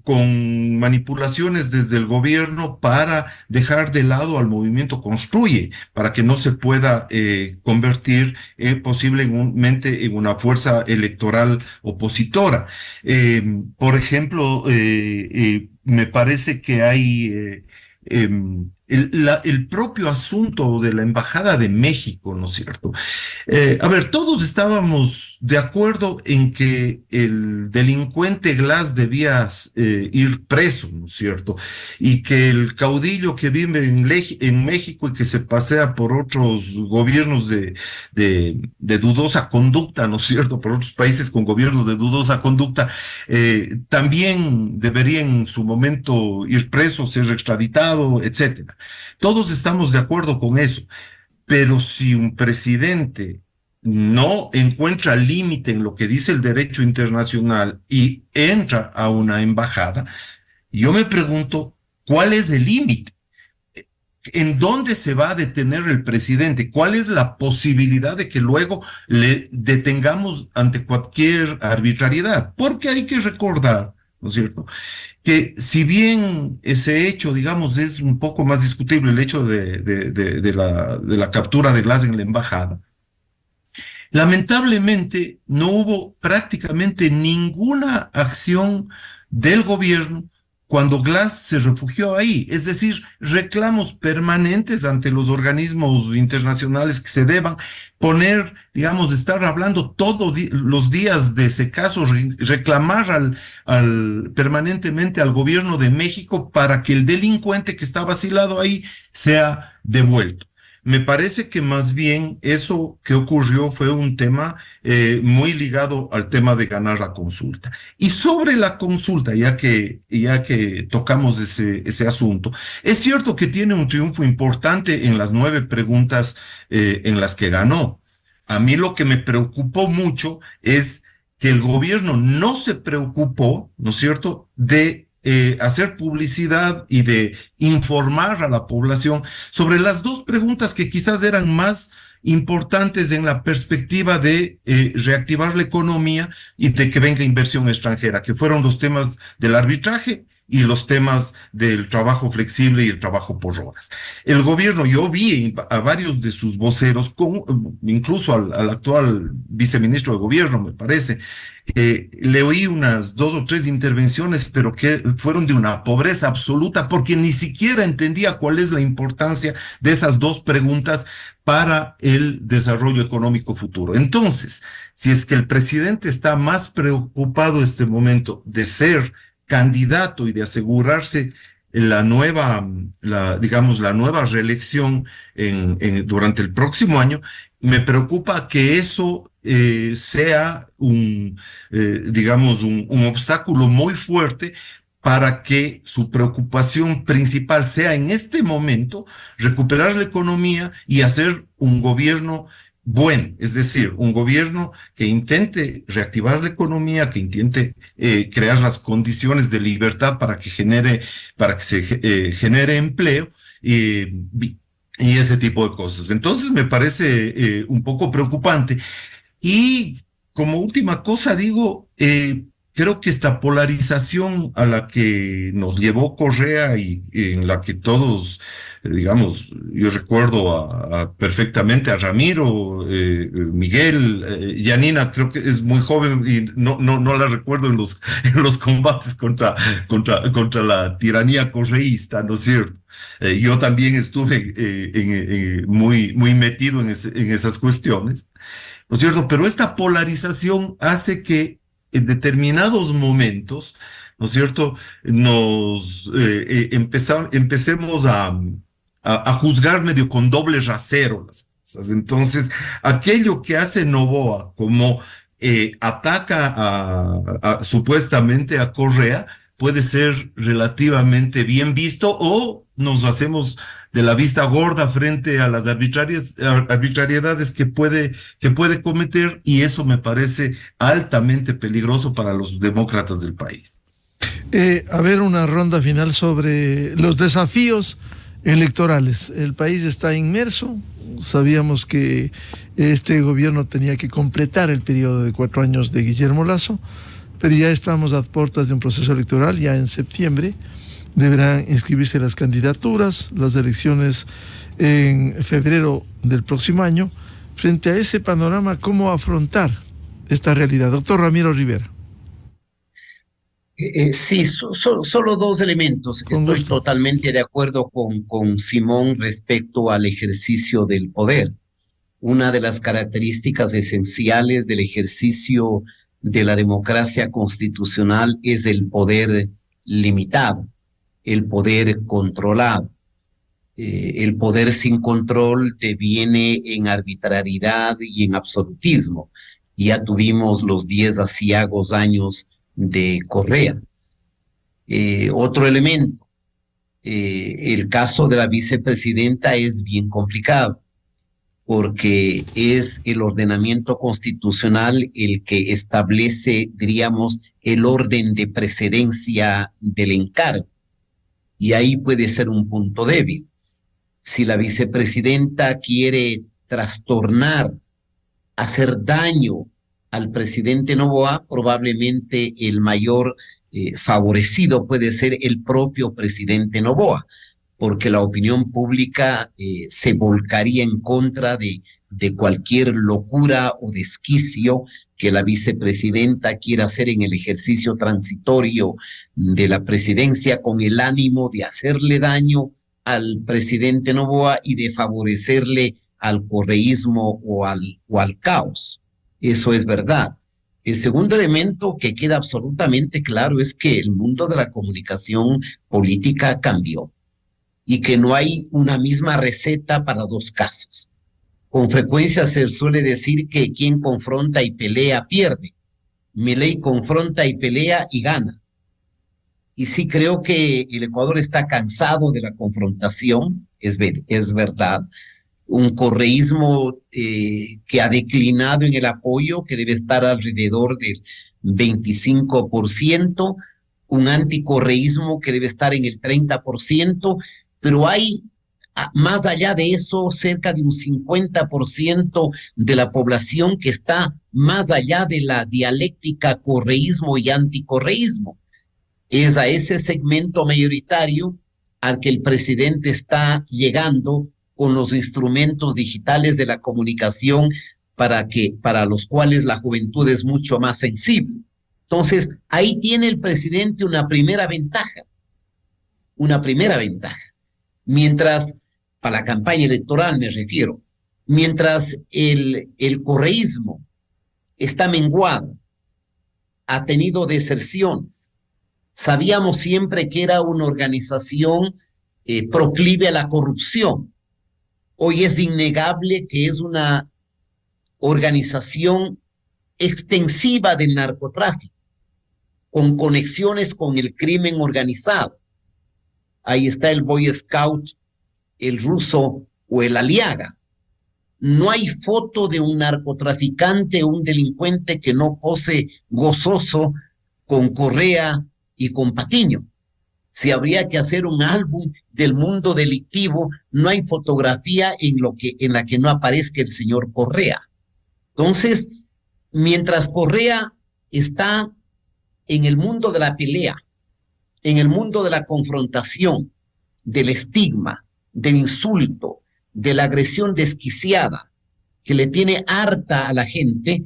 con manipulaciones desde el gobierno para dejar de lado al movimiento Construye, para que no se pueda convertir posiblemente en una fuerza electoral opositora. Por ejemplo, me parece que hay el propio asunto de la Embajada de México, ¿no es cierto? A ver, todos estábamos de acuerdo en que el delincuente Glass debía ir preso, ¿no es cierto? Y que el caudillo que vive en México y que se pasea por otros gobiernos de dudosa conducta, ¿no es cierto?, por otros países con gobiernos de dudosa conducta, también debería en su momento ir preso, ser extraditado, etcétera. Todos estamos de acuerdo con eso, pero si un presidente no encuentra límite en lo que dice el derecho internacional y entra a una embajada, yo me pregunto, ¿cuál es el límite? ¿En dónde se va a detener el presidente? ¿Cuál es la posibilidad de que luego le detengamos ante cualquier arbitrariedad? Porque hay que recordar, ¿no es cierto?, que si bien ese hecho, digamos, es un poco más discutible, el hecho de la captura de Glass en la embajada, lamentablemente no hubo prácticamente ninguna acción del gobierno cuando Glass se refugió ahí, es decir, reclamos permanentes ante los organismos internacionales que se deban poner, digamos, estar hablando todos los días de ese caso, reclamar permanentemente al gobierno de México para que el delincuente que está vacilado ahí sea devuelto. Me parece que más bien eso que ocurrió fue un tema muy ligado al tema de ganar la consulta. Y sobre la consulta, ya que tocamos ese asunto, es cierto que tiene un triunfo importante en las 9 preguntas en las que ganó. A mí lo que me preocupó mucho es que el gobierno no se preocupó, ¿no es cierto?, de hacer publicidad y de informar a la población sobre las 2 preguntas que quizás eran más importantes en la perspectiva de reactivar la economía y de que venga inversión extranjera, que fueron los temas del arbitraje y los temas del trabajo flexible y el trabajo por horas. El gobierno, yo vi a varios de sus voceros, incluso al actual viceministro de gobierno, me parece, le oí unas 2 o 3 intervenciones, pero que fueron de una pobreza absoluta, porque ni siquiera entendía cuál es la importancia de esas 2 preguntas para el desarrollo económico futuro. Entonces, si es que el presidente está más preocupado en este momento de ser candidato y de asegurarse digamos, la nueva reelección durante el próximo año, me preocupa que eso sea digamos, un obstáculo muy fuerte para que su preocupación principal sea en este momento recuperar la economía y hacer un gobierno bueno, es decir, un gobierno que intente reactivar la economía, que intente crear las condiciones de libertad para que se genere empleo y ese tipo de cosas. Entonces me parece un poco preocupante. Y como última cosa digo, creo que esta polarización a la que nos llevó Correa y en la que todos, digamos, yo recuerdo perfectamente a Ramiro, Miguel, Yanina, creo que es muy joven y no la recuerdo en los combates contra la tiranía correísta, ¿no es cierto? Yo también estuve muy metido en esas cuestiones, ¿no es cierto? Pero esta polarización hace que en determinados momentos, ¿no es cierto?, empecemos a juzgar medio con doble rasero las cosas. Entonces, aquello que hace Noboa como ataca supuestamente a Correa puede ser relativamente bien visto o nos hacemos de la vista gorda frente a las arbitrariedades que puede cometer, y eso me parece altamente peligroso para los demócratas del país. A ver, una ronda final sobre los desafíos electorales. El país está inmerso. Sabíamos que este gobierno tenía que completar el periodo de 4 años de Guillermo Lasso, pero ya estamos a puertas de un proceso electoral. Ya en septiembre deberán inscribirse las candidaturas, las elecciones en febrero del próximo año. Frente a ese panorama, ¿cómo afrontar esta realidad? Doctor Ramiro Rivera. Sí, solo 2 elementos. Estoy totalmente de acuerdo con Simón respecto al ejercicio del poder. Una de las características esenciales del ejercicio de la democracia constitucional es el poder limitado, el poder controlado. El poder sin control deviene en arbitrariedad y en absolutismo. Ya tuvimos los 10 aciagos años de Correa. Otro elemento, el caso de la vicepresidenta es bien complicado, porque es el ordenamiento constitucional el que establece, diríamos, el orden de precedencia del encargo. Y ahí puede ser un punto débil. Si la vicepresidenta quiere trastornar, hacer daño al presidente Noboa, probablemente el mayor favorecido puede ser el propio presidente Noboa, porque la opinión pública se volcaría en contra de cualquier locura o desquicio que la vicepresidenta quiera hacer en el ejercicio transitorio de la presidencia, con el ánimo de hacerle daño al presidente Noboa y de favorecerle al correísmo o al caos. Eso es verdad. El segundo elemento que queda absolutamente claro es que el mundo de la comunicación política cambió y que no hay una misma receta para 2 casos. Con frecuencia se suele decir que quien confronta y pelea pierde. Milei confronta y pelea y gana. Y sí creo que el Ecuador está cansado de la confrontación, es verdad. Un correísmo que ha declinado en el apoyo, que debe estar alrededor del 25%, un anticorreísmo que debe estar en el 30%, pero hay, más allá de eso, cerca de un 50% de la población que está más allá de la dialéctica correísmo y anticorreísmo. Es a ese segmento mayoritario al que el presidente está llegando con los instrumentos digitales de la comunicación para los cuales la juventud es mucho más sensible. Entonces, ahí tiene el presidente una primera ventaja. Mientras, para la campaña electoral me refiero, mientras el correísmo está menguado, ha tenido deserciones, Sabíamos siempre que era una organización proclive a la corrupción. Hoy es innegable que es una organización extensiva del narcotráfico, con conexiones con el crimen organizado. Ahí está el Boy Scout, el ruso o el Aliaga. No hay foto de un narcotraficante o un delincuente que no pose gozoso con Correa y con Patiño. Si habría que hacer un álbum del mundo delictivo, no hay fotografía en la que no aparezca el señor Correa. Entonces, mientras Correa está en el mundo de la pelea, en el mundo de la confrontación, del estigma, del insulto, de la agresión desquiciada, que le tiene harta a la gente,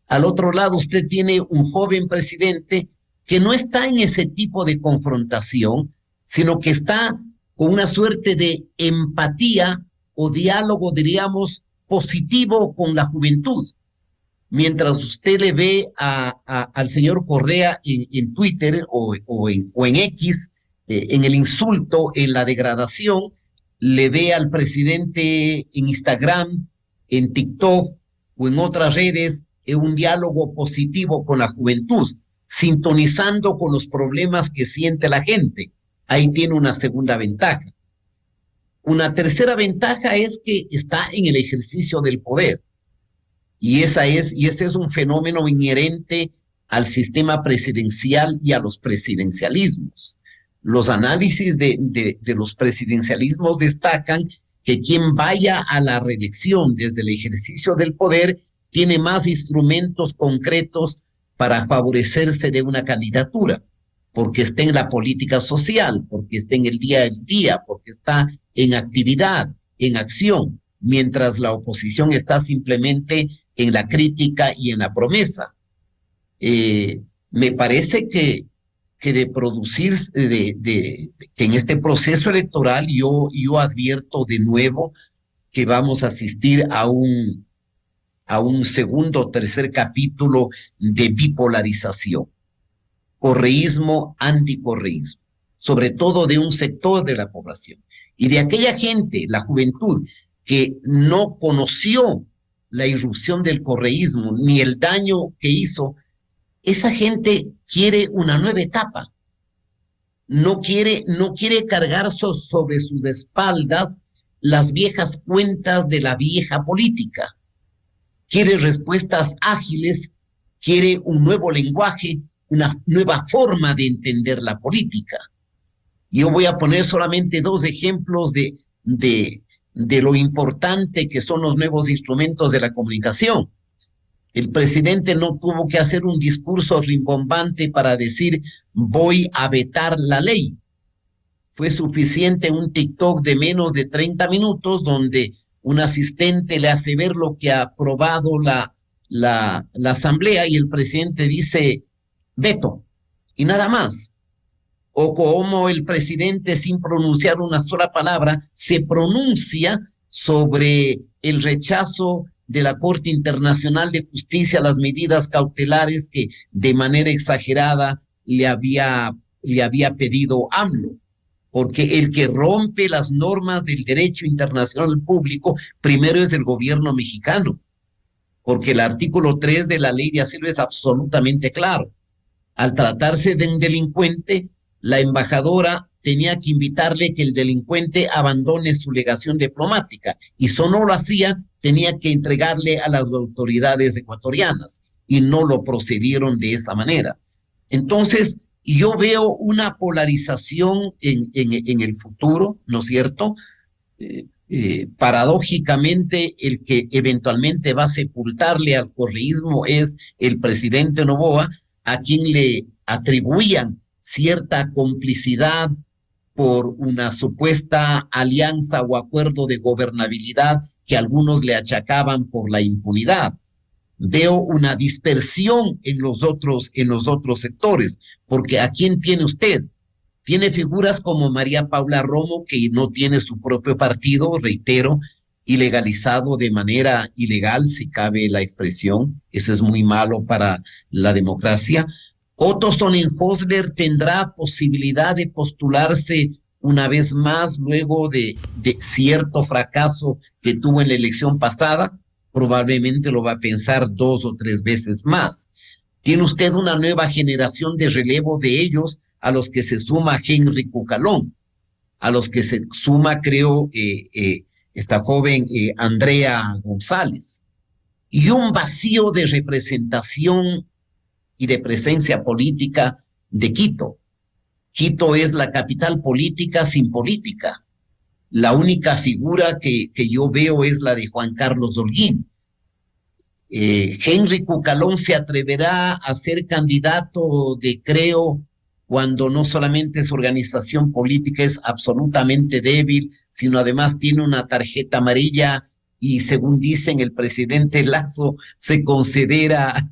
al otro lado usted tiene un joven presidente que no está en ese tipo de confrontación, sino que está con una suerte de empatía o diálogo, diríamos, positivo con la juventud. Mientras usted le ve al señor Correa en Twitter o en X, en el insulto, en la degradación, le ve al presidente en Instagram, en TikTok o en otras redes, en un diálogo positivo con la juventud, sintonizando con los problemas que siente la gente. Ahí tiene una segunda ventaja. Una tercera ventaja es que está en el ejercicio del poder. Y ese es un fenómeno inherente al sistema presidencial y a los presidencialismos. Los análisis de los presidencialismos destacan que quien vaya a la reelección desde el ejercicio del poder tiene más instrumentos concretos para favorecerse de una candidatura, porque está en la política social, porque está en el día a día, porque está en actividad, en acción, mientras la oposición está simplemente en la crítica y en la promesa. Me parece que de producir, que en este proceso electoral yo advierto de nuevo que vamos a asistir a un segundo o tercer capítulo de bipolarización, correísmo, anticorreísmo, sobre todo de un sector de la población y de aquella gente, la juventud, que no conoció la irrupción del correísmo ni el daño que hizo. Esa gente quiere una nueva etapa. No quiere cargar sobre sus espaldas las viejas cuentas de la vieja política. Quiere respuestas ágiles, quiere un nuevo lenguaje, una nueva forma de entender la política. Yo voy a poner solamente dos ejemplos de lo importante que son los nuevos instrumentos de la comunicación. El presidente no tuvo que hacer un discurso rimbombante para decir voy a vetar la ley. Fue suficiente un TikTok de menos de 30 minutos donde un asistente le hace ver lo que ha aprobado la asamblea y el presidente dice veto y nada más. O como el presidente, sin pronunciar una sola palabra, se pronuncia sobre el rechazo de la Corte Internacional de Justicia a las medidas cautelares que de manera exagerada le había pedido AMLO. Porque el que rompe las normas del derecho internacional público primero es el gobierno mexicano, porque el artículo 3 de la ley de asilo es absolutamente claro. Al tratarse de un delincuente, la embajadora tenía que invitarle que el delincuente abandone su legación diplomática y si no lo hacía, tenía que entregarle a las autoridades ecuatorianas y no lo procedieron de esa manera. Entonces, yo veo una polarización en el futuro, ¿no es cierto? Paradójicamente, el que eventualmente va a sepultarle al correísmo es el presidente Noboa, a quien le atribuían cierta complicidad por una supuesta alianza o acuerdo de gobernabilidad que algunos le achacaban por la impunidad. Veo una dispersión en los otros sectores, porque ¿a quién tiene usted? Tiene figuras como María Paula Romo, que no tiene su propio partido, reitero, ilegalizado de manera ilegal, si cabe la expresión, eso es muy malo para la democracia, Otto Sonnenhösler tendrá posibilidad de postularse una vez más luego de cierto fracaso que tuvo en la elección pasada. Probablemente lo va a pensar 2 o 3 veces más. Tiene usted una nueva generación de relevo de ellos, a los que se suma Henry Cucalón, a los que se suma, creo, esta joven Andrea González, y un vacío de representación y de presencia política de Quito. Quito es la capital política sin política. La única figura que yo veo es la de Juan Carlos Holguín. Henry Cucalón se atreverá a ser candidato de Creo cuando no solamente su organización política es absolutamente débil, sino además tiene una tarjeta amarilla y, según dicen el presidente Lasso, se considera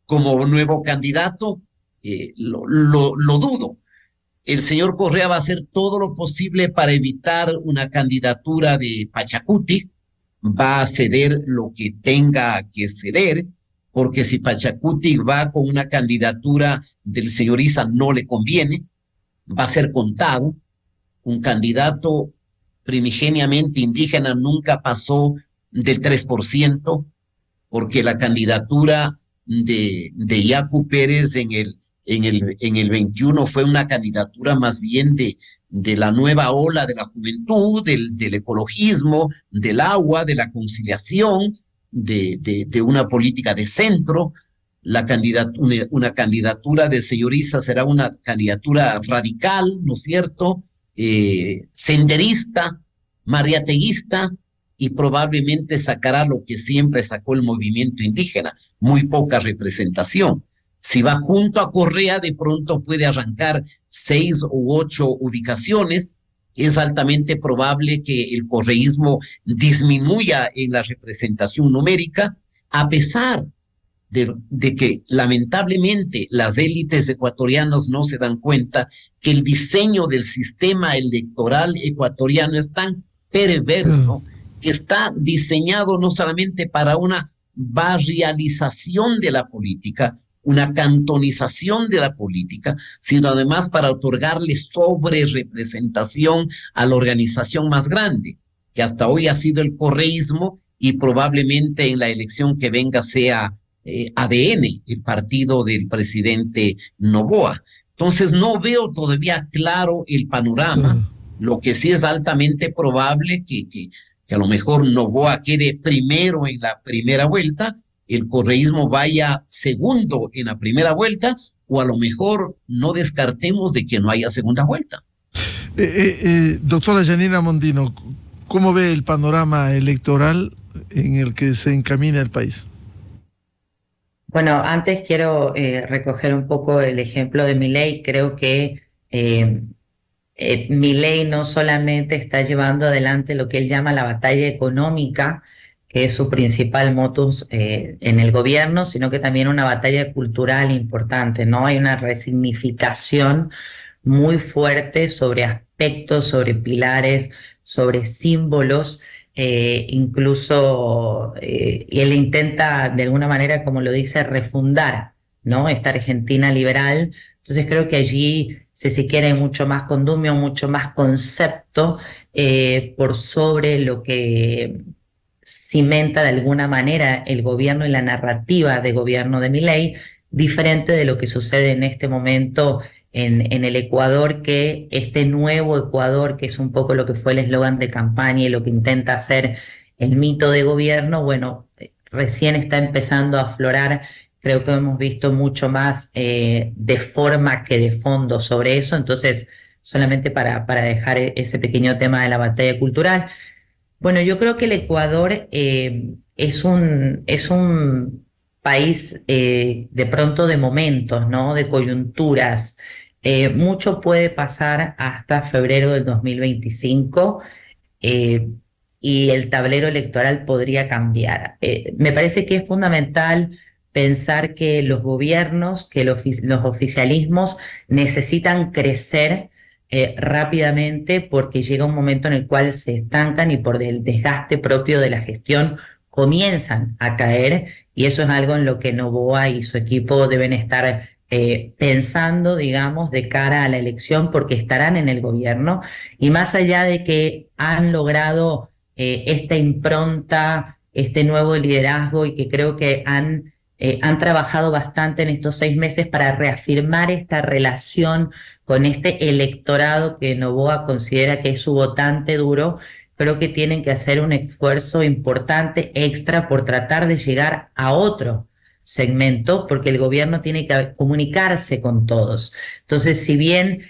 como nuevo candidato. Lo dudo. El señor Correa va a hacer todo lo posible para evitar una candidatura de Pachacuti, va a ceder lo que tenga que ceder, porque si Pachacuti va con una candidatura del señor Issa no le conviene, va a ser contado. Un candidato primigeniamente indígena nunca pasó del 3%, porque la candidatura de Yacu Pérez en el 21 fue una candidatura más bien de la nueva ola de la juventud, del ecologismo, del agua, de la conciliación, de una política de centro. Una candidatura de señor Issa será una candidatura radical, ¿no es cierto? Senderista, mariateguista, y probablemente sacará lo que siempre sacó el movimiento indígena, muy poca representación. Si va junto a Correa, de pronto puede arrancar 6 u 8 ubicaciones. Es altamente probable que el correísmo disminuya en la representación numérica, a pesar de que lamentablemente las élites ecuatorianas no se dan cuenta que el diseño del sistema electoral ecuatoriano es tan perverso, que está diseñado no solamente para una barrialización de la política, una cantonización de la política, sino además para otorgarle sobre-representación a la organización más grande, que hasta hoy ha sido el correísmo, y probablemente en la elección que venga sea ADN, el partido del presidente Noboa. Entonces no veo todavía claro el panorama. Lo que sí es altamente probable que a lo mejor Noboa quede primero en la primera vuelta, el correísmo vaya segundo en la primera vuelta, o a lo mejor no descartemos de que no haya segunda vuelta. Doctora Janina Mondino, ¿cómo ve el panorama electoral en el que se encamina el país? Bueno, antes quiero recoger un poco el ejemplo de Milei. Creo que Milei no solamente está llevando adelante lo que él llama la batalla económica, que es su principal motus en el gobierno, sino que también una batalla cultural importante, ¿no? Hay una resignificación muy fuerte sobre aspectos, sobre pilares, sobre símbolos. Incluso él intenta de alguna manera, como lo dice, refundar, ¿no? Esta Argentina liberal. Entonces creo que allí se quiere mucho más condumio, mucho más concepto por sobre lo que cimenta de alguna manera el gobierno y la narrativa de gobierno de Milei, diferente de lo que sucede en este momento en el Ecuador, que este nuevo Ecuador, que es un poco lo que fue el eslogan de campaña y lo que intenta hacer el mito de gobierno, bueno, recién está empezando a aflorar. Creo que hemos visto mucho más de forma que de fondo sobre eso. Entonces, solamente para dejar ese pequeño tema de la batalla cultural. Bueno, yo creo que el Ecuador es un país de pronto de momentos, ¿no? De coyunturas. Mucho puede pasar hasta febrero del 2025 y el tablero electoral podría cambiar. Me parece que es fundamental pensar que los gobiernos, que los oficialismos necesitan crecer rápidamente, porque llega un momento en el cual se estancan y por el desgaste propio de la gestión comienzan a caer, y eso es algo en lo que Noboa y su equipo deben estar pensando, digamos, de cara a la elección, porque estarán en el gobierno, y más allá de que han logrado esta impronta, este nuevo liderazgo, y que creo que han trabajado bastante en estos 6 meses para reafirmar esta relación con este electorado que Noboa considera que es su votante duro. Creo que tienen que hacer un esfuerzo importante extra por tratar de llegar a otro segmento, porque el gobierno tiene que comunicarse con todos. Entonces, si bien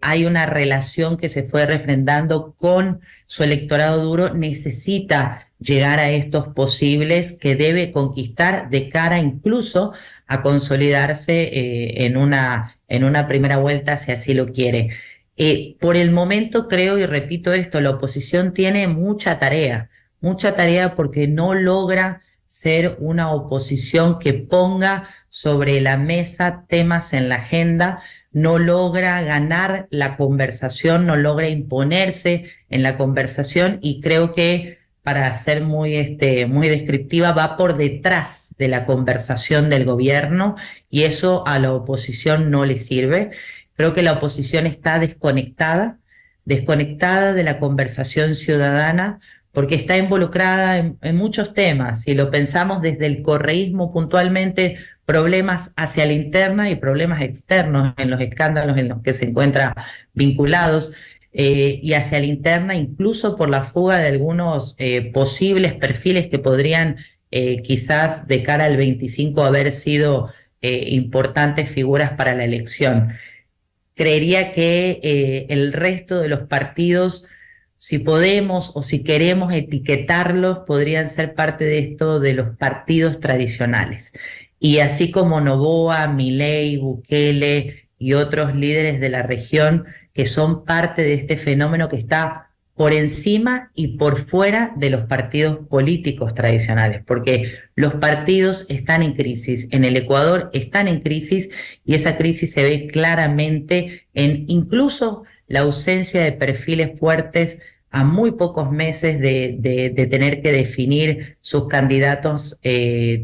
hay una relación que se fue refrendando con su electorado duro, necesita llegar a estos posibles que debe conquistar de cara incluso a consolidarse en una primera vuelta, si así lo quiere. Por el momento creo, y repito esto, la oposición tiene mucha tarea porque no logra ser una oposición que ponga sobre la mesa temas en la agenda, no logra ganar la conversación, no logra imponerse en la conversación, y creo que, para ser muy descriptiva, va por detrás de la conversación del gobierno, y eso a la oposición no le sirve. Creo que la oposición está desconectada de la conversación ciudadana, porque está involucrada en muchos temas. Si lo pensamos desde el correísmo puntualmente, problemas hacia la interna y problemas externos en los escándalos en los que se encuentra vinculados, y hacia la interna incluso por la fuga de algunos posibles perfiles que podrían quizás de cara al 25 haber sido importantes figuras para la elección. Creería que el resto de los partidos, si podemos o si queremos etiquetarlos, podrían ser parte de esto de los partidos tradicionales. Y así como Noboa, Milei, Bukele y otros líderes de la región que son parte de este fenómeno que está por encima y por fuera de los partidos políticos tradicionales, porque los partidos están en crisis, en el Ecuador están en crisis, y esa crisis se ve claramente en incluso la ausencia de perfiles fuertes a muy pocos meses de tener que definir sus candidatos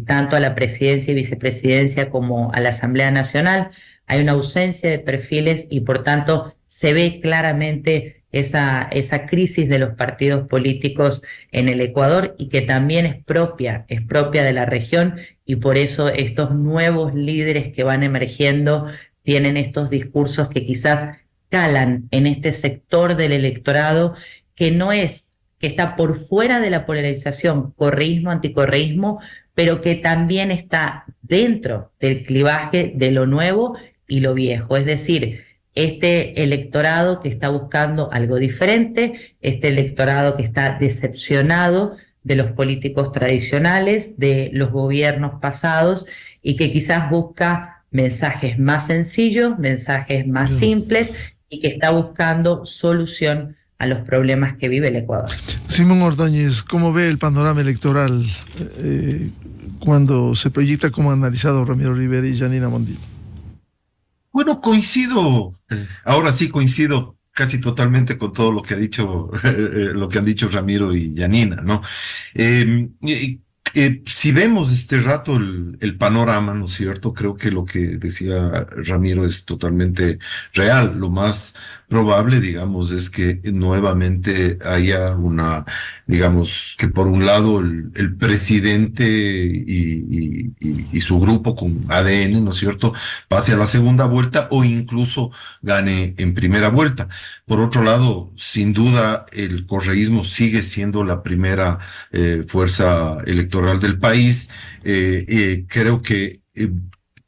tanto a la presidencia y vicepresidencia como a la Asamblea Nacional. Hay una ausencia de perfiles y por tanto se ve claramente esa crisis de los partidos políticos en el Ecuador, y que también es propia de la región, y por eso estos nuevos líderes que van emergiendo tienen estos discursos que quizás calan en este sector del electorado que está por fuera de la polarización correísmo, anticorreísmo, pero que también está dentro del clivaje de lo nuevo y lo viejo. Es decir, este electorado que está buscando algo diferente, este electorado que está decepcionado de los políticos tradicionales, de los gobiernos pasados, y que quizás busca mensajes más sencillos, mensajes más simples, y que está buscando solución a los problemas que vive el Ecuador. Simón Ordóñez, ¿cómo ve el panorama electoral cuando se proyecta como ha analizado Ramiro Rivera y Janina Mondino? Bueno, coincido, ahora sí coincido casi totalmente con todo lo que lo que han dicho Ramiro y Janina, ¿no? Si vemos este rato el panorama, ¿no es cierto? Creo que lo que decía Ramiro es totalmente real. Lo más probable, digamos, es que nuevamente haya digamos, que por un lado el presidente y su grupo con ADN, ¿no es cierto?, pase a la segunda vuelta o incluso gane en primera vuelta. Por otro lado, sin duda, el correísmo sigue siendo la primera fuerza electoral del país. Creo que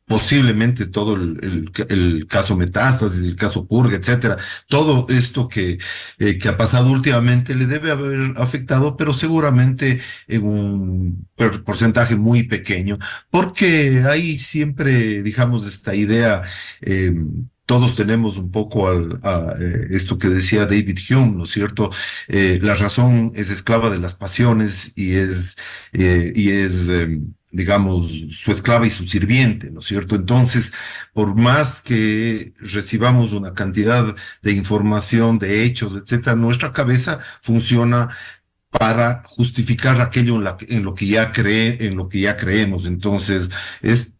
posiblemente todo el caso Metástasis, el caso Purga, etcétera, todo esto que ha pasado últimamente le debe haber afectado, pero seguramente en un porcentaje muy pequeño, porque hay siempre, digamos, esta idea, todos tenemos un poco esto que decía David Hume, ¿no es cierto? La razón es esclava de las pasiones y es digamos, su esclava y su sirviente, ¿no es cierto? Entonces, por más que recibamos una cantidad de información, de hechos, etcétera, nuestra cabeza funciona para justificar aquello en lo que ya creemos. Entonces,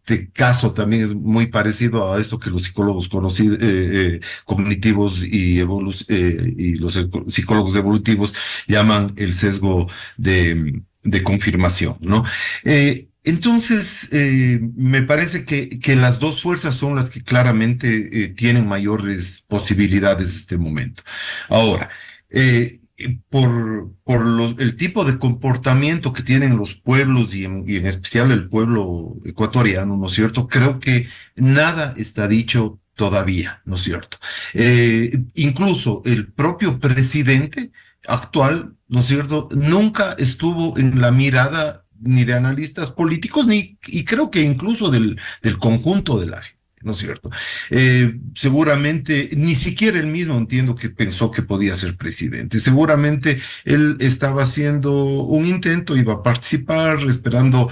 este caso también es muy parecido a esto que los psicólogos cognitivos y los psicólogos evolutivos llaman el sesgo de confirmación, ¿no? Entonces, me parece que las dos fuerzas son las que claramente tienen mayores posibilidades en este momento. Ahora, por el tipo de comportamiento que tienen los pueblos y en especial el pueblo ecuatoriano, ¿no es cierto? Creo que nada está dicho todavía, ¿no es cierto? Incluso el propio presidente actual, ¿no es cierto?, nunca estuvo en la mirada ni de analistas políticos, y creo que incluso del conjunto de la gente, ¿no es cierto? Seguramente, ni siquiera él mismo entiendo que pensó que podía ser presidente. Seguramente él estaba haciendo un intento, iba a participar, esperando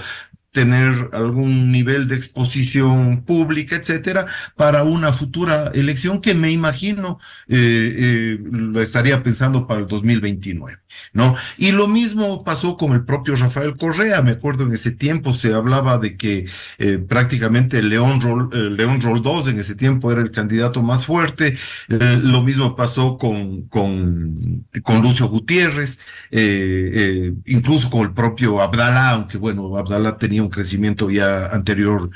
tener algún nivel de exposición pública, etcétera, para una futura elección que me imagino lo estaría pensando para el 2029, ¿no? Y lo mismo pasó con el propio Rafael Correa. Me acuerdo en ese tiempo se hablaba de que prácticamente León Roldós en ese tiempo era el candidato más fuerte. Lo mismo pasó con Lucio Gutiérrez, incluso con el propio Abdalá, aunque bueno, Abdalá tenía un crecimiento ya anterior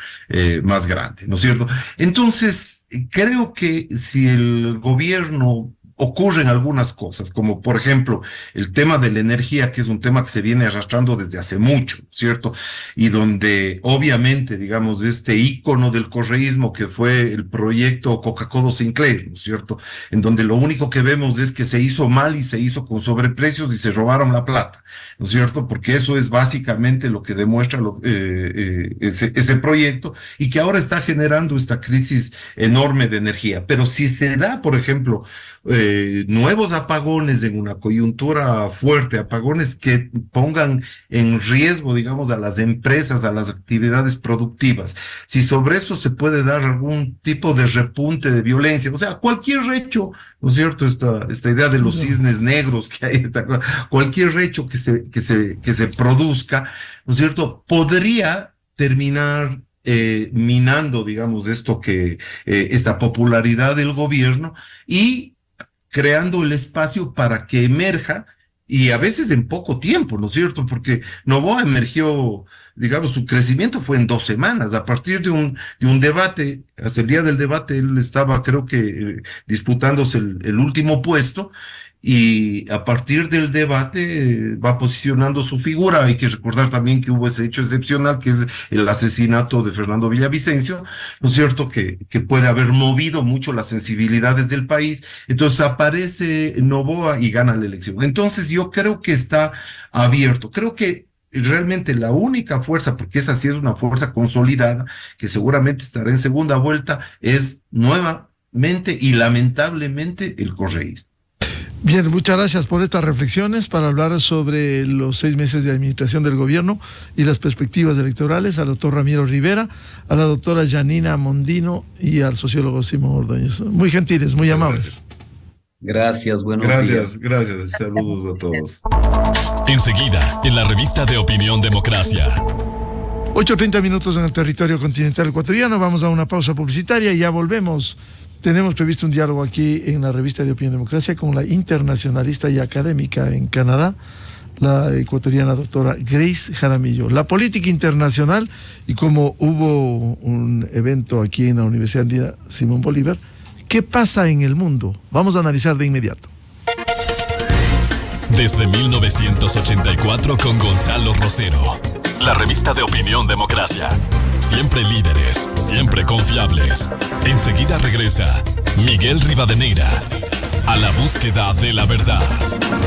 más grande, ¿no es cierto? Entonces, creo que si el gobierno ocurren algunas cosas, como por ejemplo el tema de la energía, que es un tema que se viene arrastrando desde hace mucho, ¿cierto? Y donde obviamente, digamos, este ícono del correísmo que fue el proyecto Coca-Cola Sinclair, ¿no es cierto? En donde lo único que vemos es que se hizo mal y se hizo con sobreprecios y se robaron la plata, ¿no es cierto? Porque eso es básicamente lo que demuestra ese proyecto, y que ahora está generando esta crisis enorme de energía. Pero si se da, por ejemplo, nuevos apagones en una coyuntura fuerte, apagones que pongan en riesgo, digamos, a las empresas, a las actividades productivas, si sobre eso se puede dar algún tipo de repunte de violencia, o sea, cualquier hecho, ¿no es cierto? Esta idea de los cisnes negros que hay, cualquier hecho que se produzca, ¿no es cierto?, podría terminar minando, digamos, esta popularidad del gobierno y creando el espacio para que emerja, y a veces en poco tiempo, ¿no es cierto? Porque Noboa emergió, digamos, su crecimiento fue en 2 semanas, a partir de un debate. Hasta el día del debate él estaba, creo que, disputándose el último puesto, y a partir del debate va posicionando su figura. Hay que recordar también que hubo ese hecho excepcional, que es el asesinato de Fernando Villavicencio, ¿no es cierto?, que puede haber movido mucho las sensibilidades del país. Entonces aparece Noboa y gana la elección. Entonces yo creo que está abierto. Creo que realmente la única fuerza, porque esa sí es una fuerza consolidada, que seguramente estará en segunda vuelta, es nuevamente y lamentablemente el correísmo. Bien, muchas gracias por estas reflexiones para hablar sobre los 6 meses de administración del gobierno y las perspectivas electorales, al doctor Ramiro Rivera, a la doctora Janina Mondino y al sociólogo Simón Ordóñez. Muy gentiles, muy amables. Gracias, buenos días. Gracias, saludos a todos. Enseguida, en la revista de Opinión Democracia. 8:30 minutos en el territorio continental ecuatoriano. Vamos a una pausa publicitaria y ya volvemos. Tenemos previsto un diálogo aquí en la revista de Opinión Democracia con la internacionalista y académica en Canadá, la ecuatoriana doctora Grace Jaramillo. La política internacional, y como hubo un evento aquí en la Universidad Andina Simón Bolívar, ¿qué pasa en el mundo? Vamos a analizar de inmediato. Desde 1984 con Gonzalo Rosero. La revista de Opinión Democracia. Siempre líderes, siempre confiables. Enseguida regresa Miguel Rivadeneira a la búsqueda de la verdad.